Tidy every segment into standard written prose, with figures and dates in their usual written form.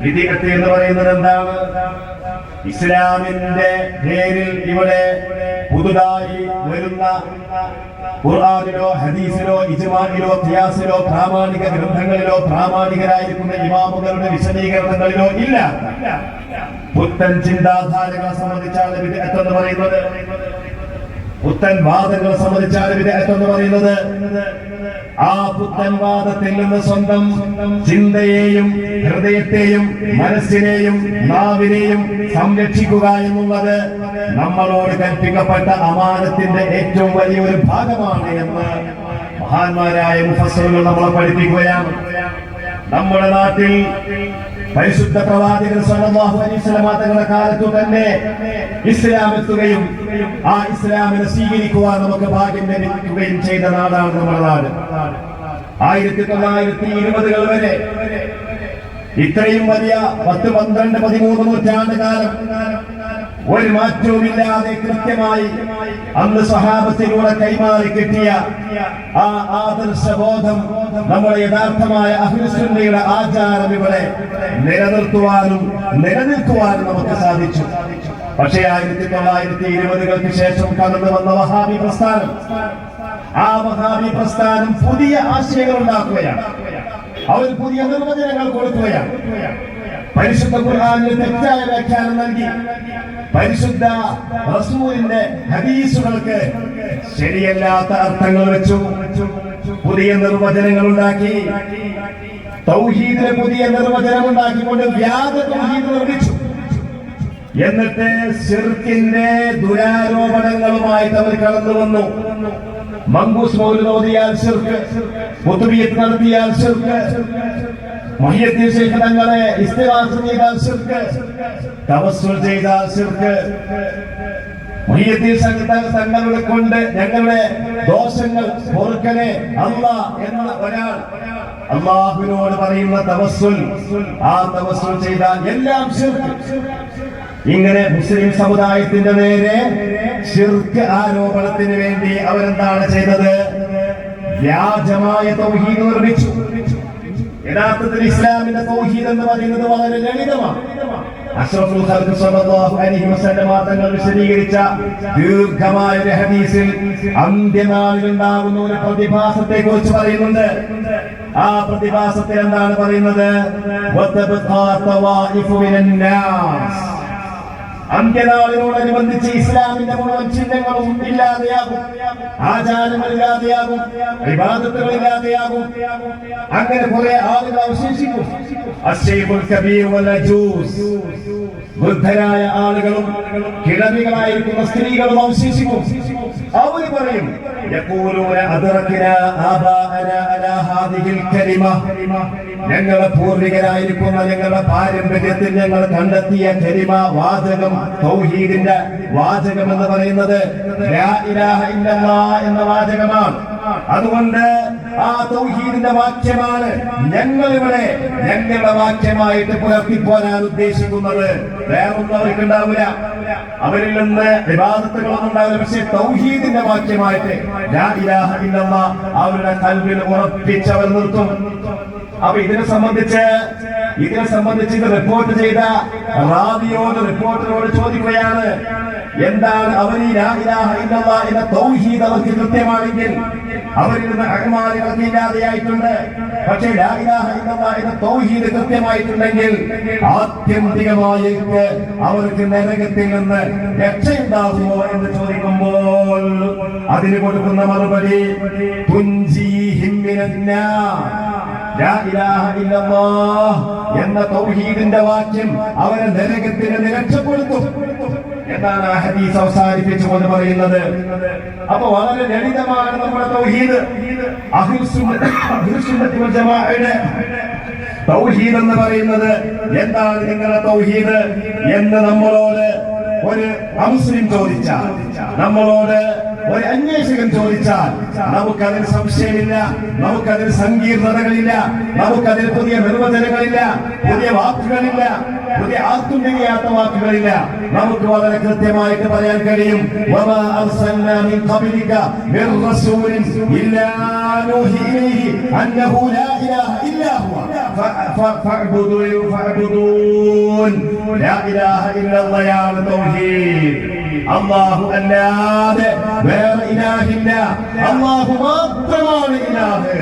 വിദഗ്ധ എന്ന് പറയുന്നത് എന്താണ്? ഇസ്ലാമിന്റെ പേരിൽ ഇവിടെ പുതുതായി വരുന്ന ഖുർആനിലോ ഹദീസിലോ ഇജ്മാഇലോ ഖിയാസിലോ പ്രാമാണിക ഗ്രന്ഥങ്ങളിലോ പ്രാമാണികരായിരിക്കുന്ന ഇമാമുകളുടെ വിശദീകരണങ്ങളിലോ ഇല്ല പുത്തൻ ചിന്താധാരകളെ സംബന്ധിച്ചാണ് വിദഗ്ധ എന്ന് പറയുന്നത്. പുത്തൻ വാദങ്ങളെ സംബന്ധിച്ചാണ് വിദഗ്ധ എന്ന് പറയുന്നത്. ആ പുത്തൻ വാദത്തിൽ നിന്ന് സ്വന്തം ചിന്തയെയും ഹൃദയത്തെയും മനസ്സിനെയും നാവിനെയും സംരക്ഷിക്കുക എന്നുള്ളത് നമ്മളോട് കൽപ്പിക്കപ്പെട്ട അമാനത്തിന്റെ ഏറ്റവും വലിയൊരു ഭാഗമാണ് എന്ന് മഹാന്മാരായ മുഫസ്സിറുകൾ നമ്മളെ പഠിപ്പിക്കുകയാണ്. നമ്മുടെ നാട്ടിൽ പരിശുദ്ധ പ്രവാചകൻ സല്ലല്ലാഹു അലൈഹി വസല്ലം തങ്ങളുടെ കാലത്തു തന്നെ ഇസ്ലാം എത്തുകയും ആ ഇസ്ലാമിനെ സ്വീകരിക്കുവാൻ നമുക്ക് ഭാഗ്യം ലഭിക്കുകയും ചെയ്ത നാടാണ് നമ്മുടെ നാട്. 1920-കൾ വരെ ഇത്രയും വലിയ 10, 12, 13 നൂറ്റാണ്ട് കാലം ഒരു മാറ്റവുമില്ലാതെ കൃത്യമായി അന്ന് സ്വഹാബത്തിലൂടെ കൈമാറി കിട്ടിയ ആ ആദർശബോധം നമ്മുടെ യഥാർത്ഥമായ അഹ്ലുസുന്നയുടെ ആചാരം ഇവിടെ നിലനിർത്തുവാനും നിലനിൽക്കുവാനും നമുക്ക് സാധിച്ചു. പക്ഷേ 1920-കൾക്ക് ശേഷം കടന്നു വന്ന വഹാബി പ്രസ്ഥാനം, ആ വഹാബി പ്രസ്ഥാനം പുതിയ ആശയങ്ങൾ ഉണ്ടാക്കുകയാണ്. അവർ പുതിയ നിർവചനങ്ങൾ കൊടുക്കുകയാണ്. പരിശുദ്ധ ഖുർആനിൽ തെറ്റായ വ്യാഖ്യാനം നൽകി പരിശുദ്ധ റസൂലിന്റെ ഹദീസുകൾക്ക് ശരിയല്ലാത്ത അർത്ഥങ്ങൾ വെച്ചു. പുതിയ നിർവചനങ്ങൾ ഉണ്ടാക്കി. തൗഹീദിന് പുതിയ നിർവചനം ഉണ്ടാക്കിക്കൊണ്ട് വ്യാജ തൗഹീദ് നിർമ്മിച്ചു. എന്നിട്ട് ശിർക്കിന്റെ ദുരാരോപണങ്ങളുമായിട്ട് അവർ കടന്നു വന്നു. മങ്കൂസ് മൗലിദ് ഓതിയാൽ ശിർക്ക്, ഖുതുബിയ്യത്ത് നടത്തിയാൽ ശിർക്ക്, മുഹയ്യദ്ദീൻ ശൈഖ് തങ്ങളെ ഇസ്തിഗാസ ചെയ്താൽ ശിർക്ക്, തവസ്സുൽ ചെയ്താൽ ശിർക്ക്, മുഹയ്യദ്ദീൻ തങ്ങളുടെ കൊണ്ട് ഞങ്ങളുടെ ദോഷങ്ങൾ പൊറുക്കണേ അല്ലാഹ് എന്ന ഒരാൾ അല്ലാഹുവിനോട് പറയുന്ന തവസ്സുൽ, ആ തവസ്സുൽ ചെയ്താൽ എല്ലാം ശിർക്ക്. ഇങ്ങനെ മുസ്ലിം സമുദായത്തിന്റെ നേരെ ശിർക്ക് ആരോപണത്തിന് വേണ്ടി അവരെന്താണ് ചെയ്തത്? വ്യാജമായ തൗഹീദ് നിർമ്മിച്ചു. യഥാർത്ഥത്തിൽ ഇസ്ലാമിന്റെ തൗഹീദ് എന്ന് പറയുന്നത് വളരെ ലളിതമാണ്. അഷ്റഫുൽ ഖൽഖ് സ്വല്ലല്ലാഹു അലൈഹി വസല്ലം തങ്ങൾ വിശദീകരിച്ച ദീർഘമായ ഒരു ഹദീസിൽ അന്ത്യനാളിൽ ഉണ്ടാകുന്ന ഒരു പ്രതിഭാസത്തെ കുറിച്ച് പറയുന്നുണ്ട്. ആ പ്രതിഭാസത്തിൽ എന്താണ് പറയുന്നത്? വതബ്ഖാ തവായിഫു മിനന്നാസ്, അന്ത്യനാളിനോടനുബന്ധിച്ച് ഇസ്ലാമിന്റെ മുഴുവൻ ചിഹ്നങ്ങളും ഇല്ലാതെയാകും, ആചാരങ്ങൾ ഇല്ലാതെയാകും, ഇബാദത്തുകൾ ഇല്ലാതെയാകും. അങ്ങനെ കുറെ ആളുകൾ അവശേഷിക്കും. അശ്ശൈഖുൽ കബീർ വൽ അജൂസ്, വൃദ്ധരായ ആളുകളും കിഴവികളായിരിക്കുന്ന സ്ത്രീകളും അവശേഷിക്കും. അവർ പറയും യഖൂലൂന അദ്റക്നാ ആബാഅനാ അലാ ഹാദിഹിൽ കലിമ, ഞങ്ങളുടെ പൂർവികരായിരിക്കുന്ന ഞങ്ങളുടെ പാരമ്പര്യത്തിൽ ഞങ്ങൾ കണ്ടെത്തിയ കലിമ, വാചകം, തൗഹീദിന്റെ വാചകം എന്ന് പറയുന്നത് ലാ ഇലാഹ ഇല്ലല്ലാഹ് എന്ന വാചകമാണ്. അതുകൊണ്ട് ആ തൗഹീദിന്റെ വാക്യമാണ് ഞങ്ങൾ ഇവിടെ ഞങ്ങളുടെ വാക്യമായിട്ട് പുലർത്തിപ്പോരാൻ ഉദ്ദേശിക്കുന്നത്. വേറൊന്നും അവർക്ക് ഉണ്ടാവില്ല, അവരിൽ നിന്ന് ഇബാദത്തുകളൊന്നും ഉണ്ടാവില്ല. പക്ഷെ തൗഹീദിന്റെ വാക്യമായിട്ട് ലാ ഇലാഹ ഇല്ലല്ലാഹ് അവരുടെ ഖൽബിൽ ഉറപ്പിച്ചവർ നിർത്തും. അപ്പൊ ഇതിനെ സംബന്ധിച്ച് ഇത് റിപ്പോർട്ട് ചെയ്ത റാവിയോട്, റിപ്പോർട്ടറോട് ചോദിക്കുകയാണ്, എന്താണ് അവർ ഈ ലാ ഇലാഹ ഇല്ലല്ലാഹ് എന്ന തൗഹീദ് അവർക്ക് കൃത്യമാണെങ്കിൽ, അവരിൽ നിന്ന് അഅ്മാലുകളൊക്കെ ഇല്ലാതെയായിട്ടുണ്ട്, പക്ഷേ ലാ ഇലാഹ ഇല്ലല്ലാഹ് എന്ന തൗഹീദ് കൃത്യമായിട്ടുണ്ടെങ്കിൽ ആത്യന്തികമായിട്ട് അവർക്ക് നരകത്തിൽ നിന്ന് രക്ഷയുണ്ടാകുമോ എന്ന് ചോദിക്കുമ്പോൾ അതിന് കൊടുക്കുന്ന മറുപടി തുൻജീഹിം മിനന്നാർ, ലാ ഇലാഹ ഇല്ലല്ലാഹ് എന്ന തൗഹീദിന്റെ വാക്യം അവരെ നരകത്തിന് രക്ഷപ്പെടുത്തും എന്നാണ് ആ ഹദീസ് അവസാനിപ്പിച്ചുകൊണ്ട് പറയുന്നത്. അപ്പൊ വളരെ ലളിതമാണ് നമ്മുടെ തൗഹീദ്. അഹ്ലുസുന്നത്തി വൽ ജമാഅയുടെ തൗഹീദ് എന്ന് പറയുന്നത് എന്താണ്? നിങ്ങളുടെ തൗഹീദ് എന്ന് നമ്മളോട് ഒരു അമുസ്ലിം ചോദിച്ചാൽ, നമ്മളോട് ഒരു അന്വേഷകൻ ചോദിച്ചാൽ നമുക്കതിന് സംശയമില്ല, നമുക്കതിന് സങ്കീർണതകളില്ല, നമുക്കതിന് പുതിയ നിർവചനങ്ങളില്ല, പുതിയ വാക്കുകളില്ല, പുതിയ ആർക്കും തിരിയാത്ത വാക്കുകളില്ല. നമുക്ക് വളരെ കൃത്യമായിട്ട് പറയാൻ കഴിയും, വമാ അർസൽനാ മിൻ ഖബ്ലിക മിർ റസൂലിൻ ഇല്ലാ നൂഹി ഇലൈഹി അന്നഹു ലാ ഇലാഹ ഇല്ലാ ഹുവ ഫഅബ്ദൂൻ. ലാ ഇലാഹ ഇല്ലല്ലാഹ് തൗഹീദ്. അല്ലാഹു അല്ലാതെ വേറെ ഇലാഹില്ല, അല്ലാഹു മാത്രമാണ് ഇലാഹ്.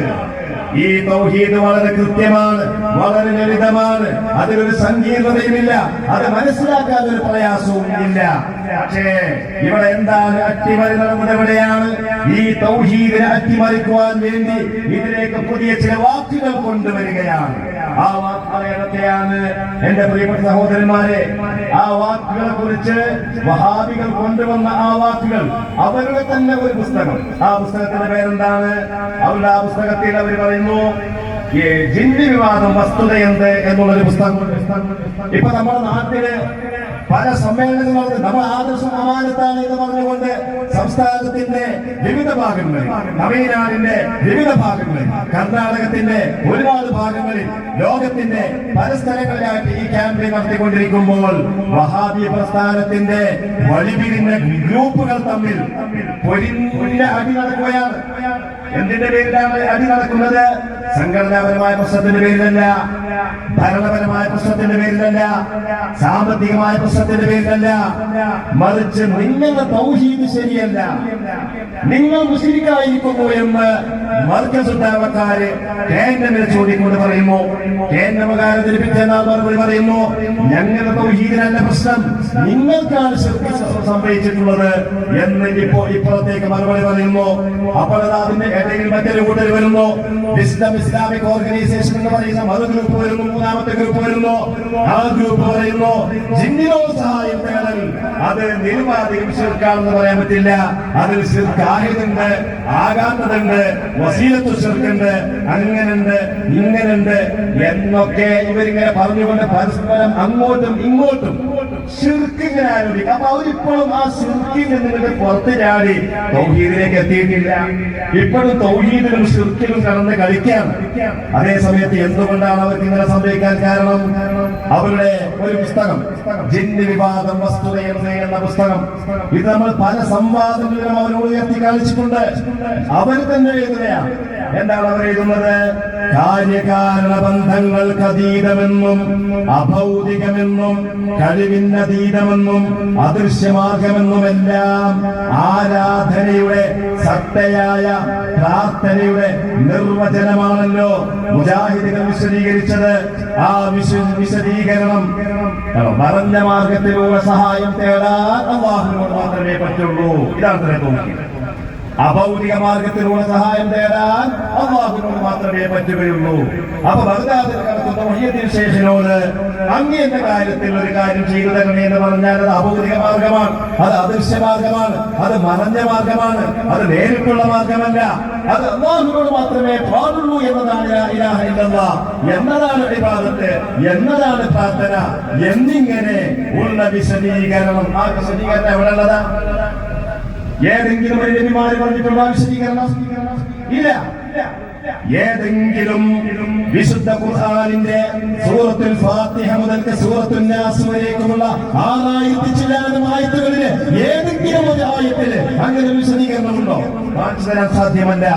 ഈ തൗഹീദ് വളരെ കൃത്യമാണ്, വളരെ ലളിതമാണ്, അതിലൊരു സങ്കീർണതയുമില്ല, അത് മനസ്സിലാക്കാൻ ഒരു പ്രയാസവും ഇല്ല. പക്ഷേ ഇവിടെ എന്താണ് അട്ടിമറി നടന്നത്? എവിടെയാണ്? ഈ തൗഹീദിനെ അട്ടിമറിക്കുവാൻ വേണ്ടി ഇതിലേക്ക് പുതിയ ചില വാക്കുകൾ കൊണ്ടുവരികയാണ്. ആ വാക്കുകൾ ഏതൊക്കെയാണ് എന്റെ പ്രിയപ്പെട്ട സഹോദരന്മാരെ? ആ വാക്കുകളെ കുറിച്ച് വഹാബികൾ കൊണ്ടുവന്ന ആ വാക്കുകൾ അവരുടെ തന്നെ ഒരു പുസ്തകം. ആ പുസ്തകത്തിന്റെ പേരെന്താണ്? അവരുടെ ആ പുസ്തകത്തിൽ അവർ പറയുന്നു, ജിന്നി വിവാദം വസ്തുതയെന്ത് എന്നുള്ളൊരു പുസ്തകം. ഇപ്പൊ നമ്മുടെ നാട്ടില് പല സമ്മേളനങ്ങളും നമ്മൾ ആദർശം അമാനത്താണ് എന്ന് പറഞ്ഞുകൊണ്ട് സംസ്ഥാനത്തിന്റെ വിവിധ ഭാഗങ്ങളിൽ, തമിഴ്നാടിന്റെ വിവിധ ഭാഗങ്ങളിൽ, കർണാടകത്തിന്റെ ഒരുപാട് ഭാഗങ്ങളിൽ, ലോകത്തിന്റെ പല സ്ഥലങ്ങളിലായിട്ട് ഈ ക്യാമ്പയിൻ നടത്തിക്കൊണ്ടിരിക്കുമ്പോൾ വഹാബി പ്രസ്ഥാനത്തിന്റെ വഴിപിരിഞ്ഞ ഗ്രൂപ്പുകൾ തമ്മിൽ പൊരിഞ്ഞ അടി നടക്കുകയാണ്. എന്തിന്റെ പേരിലാണ് അടി നടക്കുന്നത്? സംഘടനാപരമായ പ്രശ്നത്തിന്റെ പേരിലല്ല, ഭരണപരമായ പ്രശ്നത്തിന്റെ പേരിലല്ല, സാമ്പത്തികമായ പ്രശ്നത്തിന്റെ പേരിലല്ല, മറിച്ച് നിങ്ങളുടെ തൗഹീദ് ശരിയല്ല, നിങ്ങൾ മുസ്ലിക്കായിരിക്കുന്നു എന്ന് മർക്കസുദ്ധാവക്കാര് കേന്ദ്രമിൽ ചൂണ്ടിക്കൊണ്ട് പറയുന്നു. കേന്ദ്രമകാരത്തിന് പിറ്റേന്നാൾ മറുപടി പറയുന്നു, ഞങ്ങളുടെ തൗഹീദിനല്ല പ്രശ്നം, നിങ്ങൾക്കാണ് സംഭവിച്ചിട്ടുള്ളത് എന്ന് ഇപ്പുറത്തേക്ക് മറുപടി പറയുന്നു. അപ്പോൾ അതിന്റെ ഇടയിൽ മറ്റൊരു കൂട്ടർ വരുന്നു, ഇസ്ലാമിക് ഓർഗനൈസേഷൻ എന്ന് പറയുന്ന മറു ഗ്രൂപ്പ് വരുന്നു, മൂന്നാമത്തെ ഗ്രൂപ്പ് വരുന്നു. ആ ഗ്രൂപ്പ് പറയുന്നു, ജിന്നിനോട് സഹായം തേടൽ അത് നിരുപാധികം ശിർക്കാണെന്ന് പറയാൻ പറ്റില്ല, അതിൽ ശിർക്കാഹിതുണ്ട്, ആകാത്തതുണ്ട്, വസീലത്തു ശിർക്കുണ്ട്, അങ്ങനുണ്ട്, ഇങ്ങനുണ്ട് എന്നൊക്കെ ഇവരിങ്ങനെ പറഞ്ഞുകൊണ്ട് പരസ്പരം അങ്ങോട്ടും ഇങ്ങോട്ടും ശിർക്കിങ്ങനെ ആരോപിക്കും. അപ്പൊ അവരിപ്പോഴും ആ ശിർക്കിൽ നിന്നിട്ട് പുറത്ത് ചാടി തൗഹീദിലേക്ക് എത്തിയിട്ടില്ല. ഇപ്പോഴും തൗഹീദിലും ശിർക്കിലും കടന്ന് കളിക്കാൻ. അതേ സമയത്ത് എന്തുകൊണ്ടാണ് അവർക്ക് ഇങ്ങനെ സംഭവിക്കാൻ കാരണം? അവരുടെ ഒരു പുസ്തകം, ജിന്ന് വിവാദം വസ്തുതയെന്ന് എന്ന പുസ്തകം, ഇത് നമ്മൾ പല സംവാദങ്ങളിലും അവരോട് ഉയർത്തി കാണിച്ചിട്ടുണ്ട്. അവർ തന്നെ എഴുതുകയാണ്. എന്താണ് അവർ എഴുതുന്നത്? കാര്യകാരണ ബന്ധങ്ങൾക്ക് അതീതമെന്നും അഭൗതികമെന്നും കഴിവിനതീതമെന്നും അദൃശ്യമാർഗമെന്നുമെല്ലാം ആരാധനയുടെ സത്തയായ പ്രാർത്ഥനയുടെ നിർവചനമാണല്ലോ മുജാഹിദുകൾ വിശദീകരിച്ചത്. ആ വിശദീകരണം മറഞ്ഞ മാർഗത്തിലൂടെ സഹായം തേടാൻ അല്ലാഹുവിനോട് മാത്രമേ പറ്റുള്ളൂ. ഇതാണ് തോന്നുന്നത്. അഭൗതിക മാർഗത്തിലൂടെ സഹായം തേടാൻ അല്ലാഹുവിനോട് മാത്രമേ പറ്റുകയുള്ളൂ. അപ്പൊ ബഗ്ദാദിൽ നടത്തുന്ന മുഹ്യിദ്ദീൻ ശൈഖിനോട് അങ്ങയുടെ കാര്യത്തിൽ ഒരു കാര്യം ചെയ്തു തരണേ എന്ന് പറഞ്ഞാൽ അത് അഭൗതിക മാർഗമാണ്, അത് അദൃശ്യ മാർഗമാണ്, അത് മറഞ്ഞ മാർഗമാണ്, അത് നേരിട്ടുള്ള മാർഗമല്ല, അത് അല്ലാഹുവിനോട് മാത്രമേ പാടുള്ളൂ എന്നതാണ് ലാ ഇലാഹ ഇല്ലല്ലാഹ്, എന്നതാണ് ഇബാദത്ത്, എന്നതാണ് പ്രാർത്ഥന എന്നിങ്ങനെ ഉള്ള വിശദീകരണം. ആ വിശദീകരണം എവിടെ ഉള്ളതാ? ഏതെങ്കിലും ഒരു നബിമാര് പറഞ്ഞിട്ടുള്ള വിശദീകരണം ഇല്ല. ഏതെങ്കിലും വിശുദ്ധ ഖുർആനിന്റെ സൂറത്തുൽ ഫാത്തിഹ മുതൽ സൂറത്തുൻ നാസ് വരേക്കുമുള്ള 6000 ചില്ലാനം ആയത്തുകളിൽ ഏതെങ്കിലും ഒരു ആയത്തിൽ അങ്ങനെ ഒരു വിശദീകരണമുണ്ടോ? കാണിച്ചു തരാൻ സാധ്യമല്ല.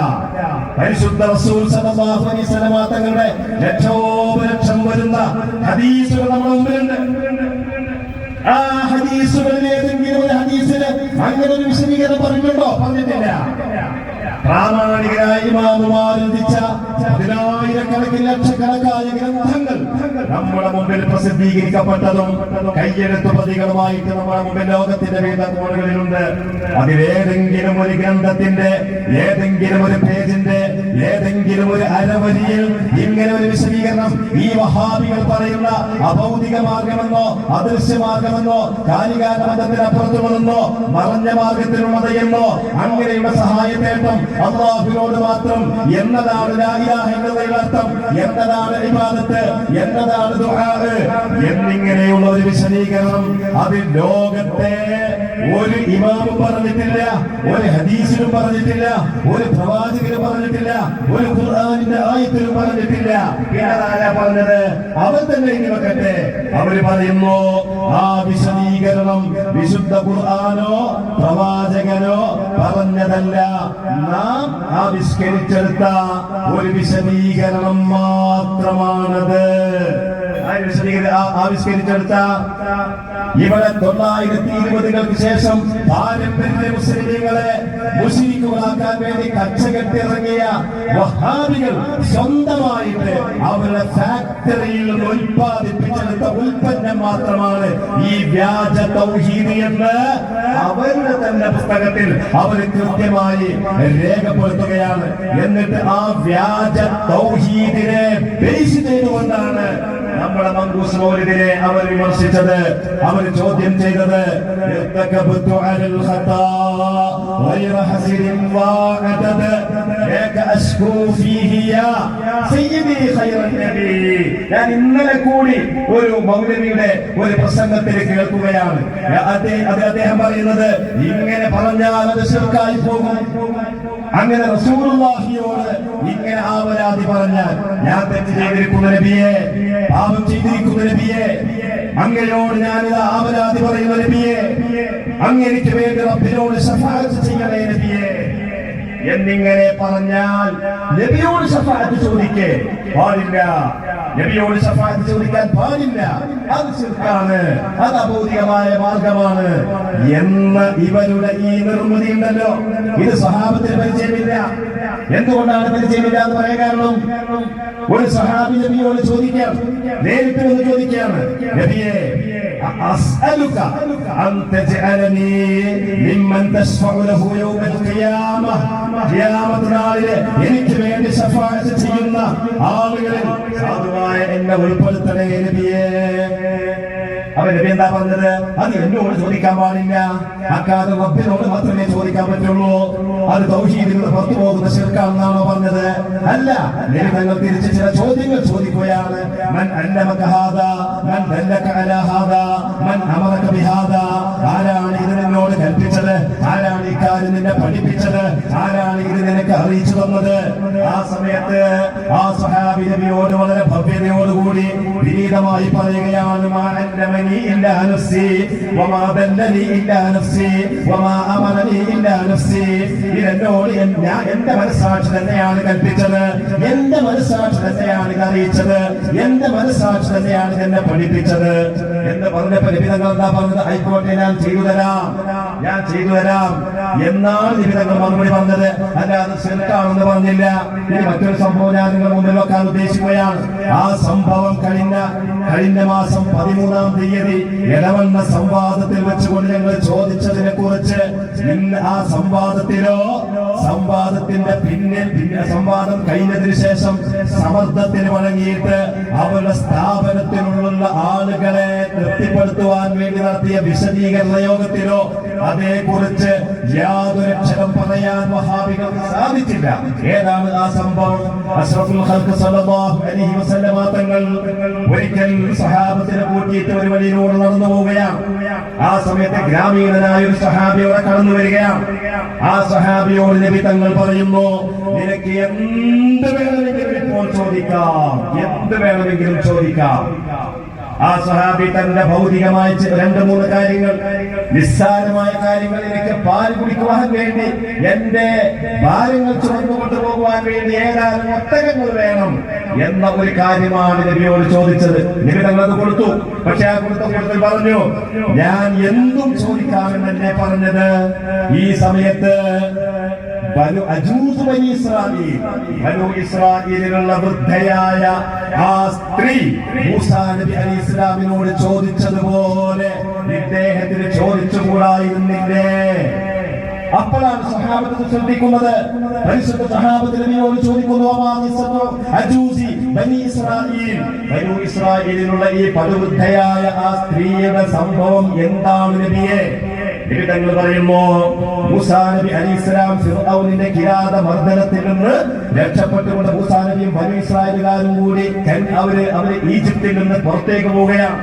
പരിശുദ്ധ റസൂൽ സല്ലല്ലാഹു അലൈഹി വസല്ലം തങ്ങളുടെ ലക്ഷോപലക്ഷം വരുന്ന ഹദീസുകൾ നമ്മുടെ മുമ്പിലുണ്ട്. ആ ഹദീസുകളിൽ ഏതെങ്കിലും ഒരു ഹദീസിന് അങ്ങനെ ഒരു വിശദീകരണം പറഞ്ഞിട്ടുണ്ടോ? പറഞ്ഞിട്ടില്ല. പ്രാമാണികരായ ഇമാമുമാർ രചിച്ച 10,000 ലക്ഷക്കണക്കായ ഗ്രന്ഥങ്ങൾ നമ്മുടെ മുമ്പിൽ പ്രസിദ്ധീകരിക്കപ്പെട്ടതും കയ്യെഴുത്തു പ്രതികളുമായിട്ട് നമ്മുടെ മുമ്പിൽ ലോകത്തിന്റെ വിവിധ കോണുകളിലുണ്ട്. അതിലേതെങ്കിലും ഒരു ഗ്രന്ഥത്തിന്റെ ഏതെങ്കിലും ഒരു പേജിന്റെ ഏതെങ്കിലും ഒരു അരവരിയിൽ ഇങ്ങനെ ഒരു വിശദീകരണം ഈ വഹാബികൾ പറയുന്ന അഭൗതിക മാർഗമെന്നോ അദൃശ്യ മാർഗമെന്നോ കാലികാനബന്ധത്തിനപ്പുറത്തുള്ളതെന്നോ മറഞ്ഞ മാർഗത്തിലുള്ളത് എന്നോ അങ്ങനെയുള്ള സഹായത്തേട്ടം അല്ലാഹുവിനോട് മാത്രം എന്നതാണ് ലാ ഇലാഹ ഇല്ലല്ലാഹ് അർത്ഥം, എന്നതാണ് ഇബാദത്ത്, എന്നതാണ് ദുആ എന്നിങ്ങനെയുള്ള ഒരു വിശദീകരണം അത് ലോകത്തെ ഒരു ഇമാമും പറഞ്ഞിട്ടില്ല, ഒരു ഹദീസിലും പറഞ്ഞിട്ടില്ല, ഒരു പ്രവാചകനും പറഞ്ഞിട്ടില്ല, ഒരു ഖുർആനിന്റെ ആയത്തിലും പറഞ്ഞിട്ടില്ല. ആരാ പറഞ്ഞത്? അവർ തന്നെ ഇനി വെക്കട്ടെ. അവര് പറയുന്നു ആ വിശദീകരണം വിശുദ്ധ ഖുർആനോ പ്രവാചകനോ പറഞ്ഞതല്ല, നാം ആവിഷ്കരിച്ചെടുത്ത ഒരു വിശദീകരണം മാത്രമാണത്. ആവിഷ്കരിച്ചെടുത്ത ഇവിടെ 920-കൾക്ക് ശേഷം പാരമ്പര്യ മുസ്ലിങ്ങളെ മുസ്ലിക്കുകളാക്കാൻ വേണ്ടി കച്ചകെട്ടിറങ്ങിയ വഹാബികൾ സ്വന്തമായിട്ട് അവരുടെ ഫാക്ടറിയിൽ നിന്ന് ഉൽപ്പാദിപ്പിച്ചെടുത്ത ഉൽപ്പന്നം മാത്രമാണ് ഈ വ്യാജ തൗഹീദ് എന്ന് അവരുടെ തന്നെ പുസ്തകത്തിൽ അവർ കൃത്യമായി രേഖപ്പെടുത്തുകയാണ്. എന്നിട്ട് ആ വ്യാജ തൗഹീദിനെ ബേസ് ചെയ്തുകൊണ്ടാണ് നമ്മുടെ മങ്കൂസ് മൗലിദിനെ അവർ വിമർശിച്ചത്, അവർ ചോദ്യം ചെയ്തത്. ഞാൻ ഇന്നലെ കൂടി ഒരു മൗലവിയുടെ ഒരു പ്രസംഗത്തിൽ കേൾക്കുകയാണ്. അദ്ദേഹം പറയുന്നത് ഇങ്ങനെ പറഞ്ഞാൽ അത് ശിർക്കായി പോകും. അങ്ങനെ റസൂലുള്ളാഹിയോട് ഇങ്ങനെ ആവരാതി പറഞ്ഞാൽ ഞാൻ തെറ്റ് ചെയ്തിരിക്കുന്ന നബിയെ, പാപം ചെയ്തിരിക്കുന്ന നബിയെ, അങ്ങയോട് ഞാനിത് ആവരാതി പറയുന്ന നബിയെ, അങ്ങേക്ക് വേണ്ടി റബ്ബിനോട് ശഫാഅത്ത് ചെയ്യണേ നബിയെ എന്നിങ്ങനെ പറഞ്ഞാൽ നബിയോട് ശഫാഅത്ത് ചോദിക്കേ പാടില്ല. നബിയോട് ശഫാഅത്ത് ചോദിക്കാൻ പാടില്ല, അത് ശിർക്കാണ്, അത് അഭൗതികമായ മാർഗമാണ് എന്ന ഇവരുടെ ഈ നിർമ്മിതി ഉണ്ടല്ലോ, ഇത് സ്വഹാബത്തിന് പരിചയമില്ല. എന്തുകൊണ്ടാണ് പരിചയമില്ല എന്ന് പറയാൻ കാരണം, ഒരു സ്വഹാബി നബിയോട് ചോദിക്കാം, നേരിട്ട് വന്ന് ചോദിക്കുകയാണ്, നബിയെ അസ്അലുക അൻ തജ്അലനി മിമ്മൻ തശ്ഫഉ ലഹു യൗമൽ ഖിയാമഹ, ഖിയാമത്ത് നാളിൽ എനിക്ക് വേണ്ടി ശഫാഅത്ത് ചെയ്യുന്ന ആളുകളിൽ സാധുവായ എന്നെ ഉൾപ്പെടുത്തണേ നബിയേ. അവൻ നബി എന്താ പറഞ്ഞത്? അത് എന്നോട് ചോദിക്കാൻ പാടില്ല, അക്കാതെ റബ്ബിനോട് മാത്രമേ ചോദിക്കാൻ പറ്റുള്ളൂ. അത് തൗഹീദിൽ നിന്ന് പുറത്തു പോകുന്ന ശിർക്കാണെന്നാണോ പറഞ്ഞത്? അല്ല, നബി തങ്ങൾ തിരിച്ച് ചില ചോദ്യങ്ങൾ ചോദിക്കുകയാണ്. മൻ അല്ലമക ഹാദാ, മൻ ദല്ലക അലാ ഹാദാ, മൻ അമറക ബിഹാദാ, ആരാണ് ഇത് നിന്നോട് കൽപ്പിച്ചത്? ആരാണ് ഇക്കാര്യം നിന്നെ പഠിപ്പിച്ചത്? ആരാണ് ഇത് നിനക്ക് അറിയിച്ചു തന്നത്? ആ സമയത്ത് ആ സ്വഹാബി നബിയോട് വളരെ ഭവ്യതയോടുകൂടി വിനീതമായി പറയുകയാണ്, മാ അല്ലമനി ഇല്ലാ നഫ്സി വമാ ദല്ലനി ഇല്ലാ നഫ്സി വമാ അമറനി ഇല്ലാ നഫ്സി. ഇതെന്നോട് എന്റെ മനസ്സാക്ഷി തന്നെയാണ് കൽപ്പിച്ചത്, എന്റെ മനസ്സാക്ഷി തന്നെയാണ് ഇത് അറിയിച്ചത്, എന്റെ മനസ്സാക്ഷി തന്നെയാണ് എന്നെ പഠിപ്പിച്ചത് എന്ന് പറഞ്ഞപ്പോ നബി തങ്ങൾ എന്താ പറഞ്ഞത്? ആയിക്കോട്ടെ, ഞാൻ ചെയ്തു തരാം, ഞാൻ ചെയ്തു തരാം എന്നാണ് നബി തങ്ങൾ മറുപടി പറഞ്ഞത്. അല്ലാതെ ശിർക്കാണെന്ന് പറഞ്ഞില്ല. ഇനി മറ്റൊരു സംഭവം ഞാൻ നിങ്ങൾ മുന്നിൽ വെക്കാൻ ഉദ്ദേശിക്കുകയാണ്. ആ സംഭവം കഴിഞ്ഞ മാസം 13-ാം തീയതി ഇടവണ്ണ സംവാദത്തിൽ വെച്ചുകൊണ്ട് ഞങ്ങൾ ചോദിച്ചതിനെ കുറിച്ച്, ഇന്ന് ആ സംവാദത്തിന്റെ പിന്നിൽ സംവാദം കഴിഞ്ഞതിന് ശേഷം സമ്മർദ്ദത്തിന് വഴങ്ങിയിട്ട് അവരുടെ സ്ഥാപനത്തിലുള്ള ആളുകളെ തൃപ്തിപ്പെടുത്തുവാൻ വേണ്ടി നടത്തിയ വിശദീകരണ യോഗത്തിലോ അതേക്കുറിച്ച് യാതൊരു അക്ഷരം പറയാൻ വഹാബികൾക്ക് സാധിച്ചില്ല. ഏതാണ് ആ സംഭവം? അഷ്റഫുൽ ഖൽഖ് സല്ലല്ലാഹു അലൈഹി വസല്ലമ തങ്ങൾ ഒരിക്കൽ സഹാബത്തിനെ കൂട്ടിയിട്ട് ഒരു വഴിയിലൂടെ നടന്നു പോവുകയാണ്. ആ സമയത്ത് ഗ്രാമീണനായ ഒരു സഹാബിയോടെ കടന്നു വരികയാണ്. ആ സഹാബിയോട് നബി തങ്ങൾ പറയുന്നു, നിനക്ക് എന്ത് വേണമെങ്കിലും ഇപ്പോൾ ചോദിക്കാം, എന്ത് വേണമെങ്കിലും ചോദിക്കാം. ആ സ്വഹാബി തന്റെ ഭൗതികമായ 2-3 കാര്യങ്ങൾ, നിസ്സാരമായ കാര്യങ്ങൾ, എനിക്ക് പാൽ കുടിക്കുവാൻ വേണ്ടി, എന്റെ ഭാരങ്ങൾ ചുമന്നുകൊണ്ടു പോകുവാൻ വേണ്ടി ഏതാനും ഒട്ടകങ്ങൾ വേണം എന്ന ഒരു കാര്യമാണ് നബിയോട് ചോദിച്ചത്. നബി തങ്ങൾ അത് കൊടുത്തു. പക്ഷെ ആ കൊടുത്ത കൂടുതൽ പറഞ്ഞു, ഞാൻ എന്തും ചോദിക്കാമെന്ന് എന്നെ പറഞ്ഞത്. ഈ സമയത്ത് ബനു ഇസ്രായേലിലുള്ള വൃദ്ധയായ ആ സ്ത്രീ മൂസാ നബി അലൈഹി ഇസ്ലാമിനോട് ചോദിച്ചതുപോലെ ഇദ്ദേഹത്തിന് ചോദിച്ചുകൂടായിരുന്നില്ലേ? അപ്പോഴാണ് സഹാബത്ത് ശ്രദ്ധിക്കുന്നത്. പരിശുദ്ധ സഹാബത്ത് നബിയോട് ചോദിക്കുന്നു, ബനു ഇസ്രായേലിലുള്ള ഈ പടുവൃദ്ധയായ ആ സ്ത്രീയുടെ സംഭവം എന്താണ് നബിയെ? നബി തങ്ങൾ പറയുന്നു, മൂസാ നബി അലൈഹിസ്സലാം ഫിർഔനിന്റെ കിരാത മർദ്ദനത്തിൽ നിന്ന് രക്ഷപ്പെട്ടുകൊണ്ട് മൂസാ നബിയും ബനു ഇസ്രായേലുകാരും കൂടി അവര് ഈജിപ്തിൽ നിന്ന് പുറത്തേക്ക് പോവുകയാണ്.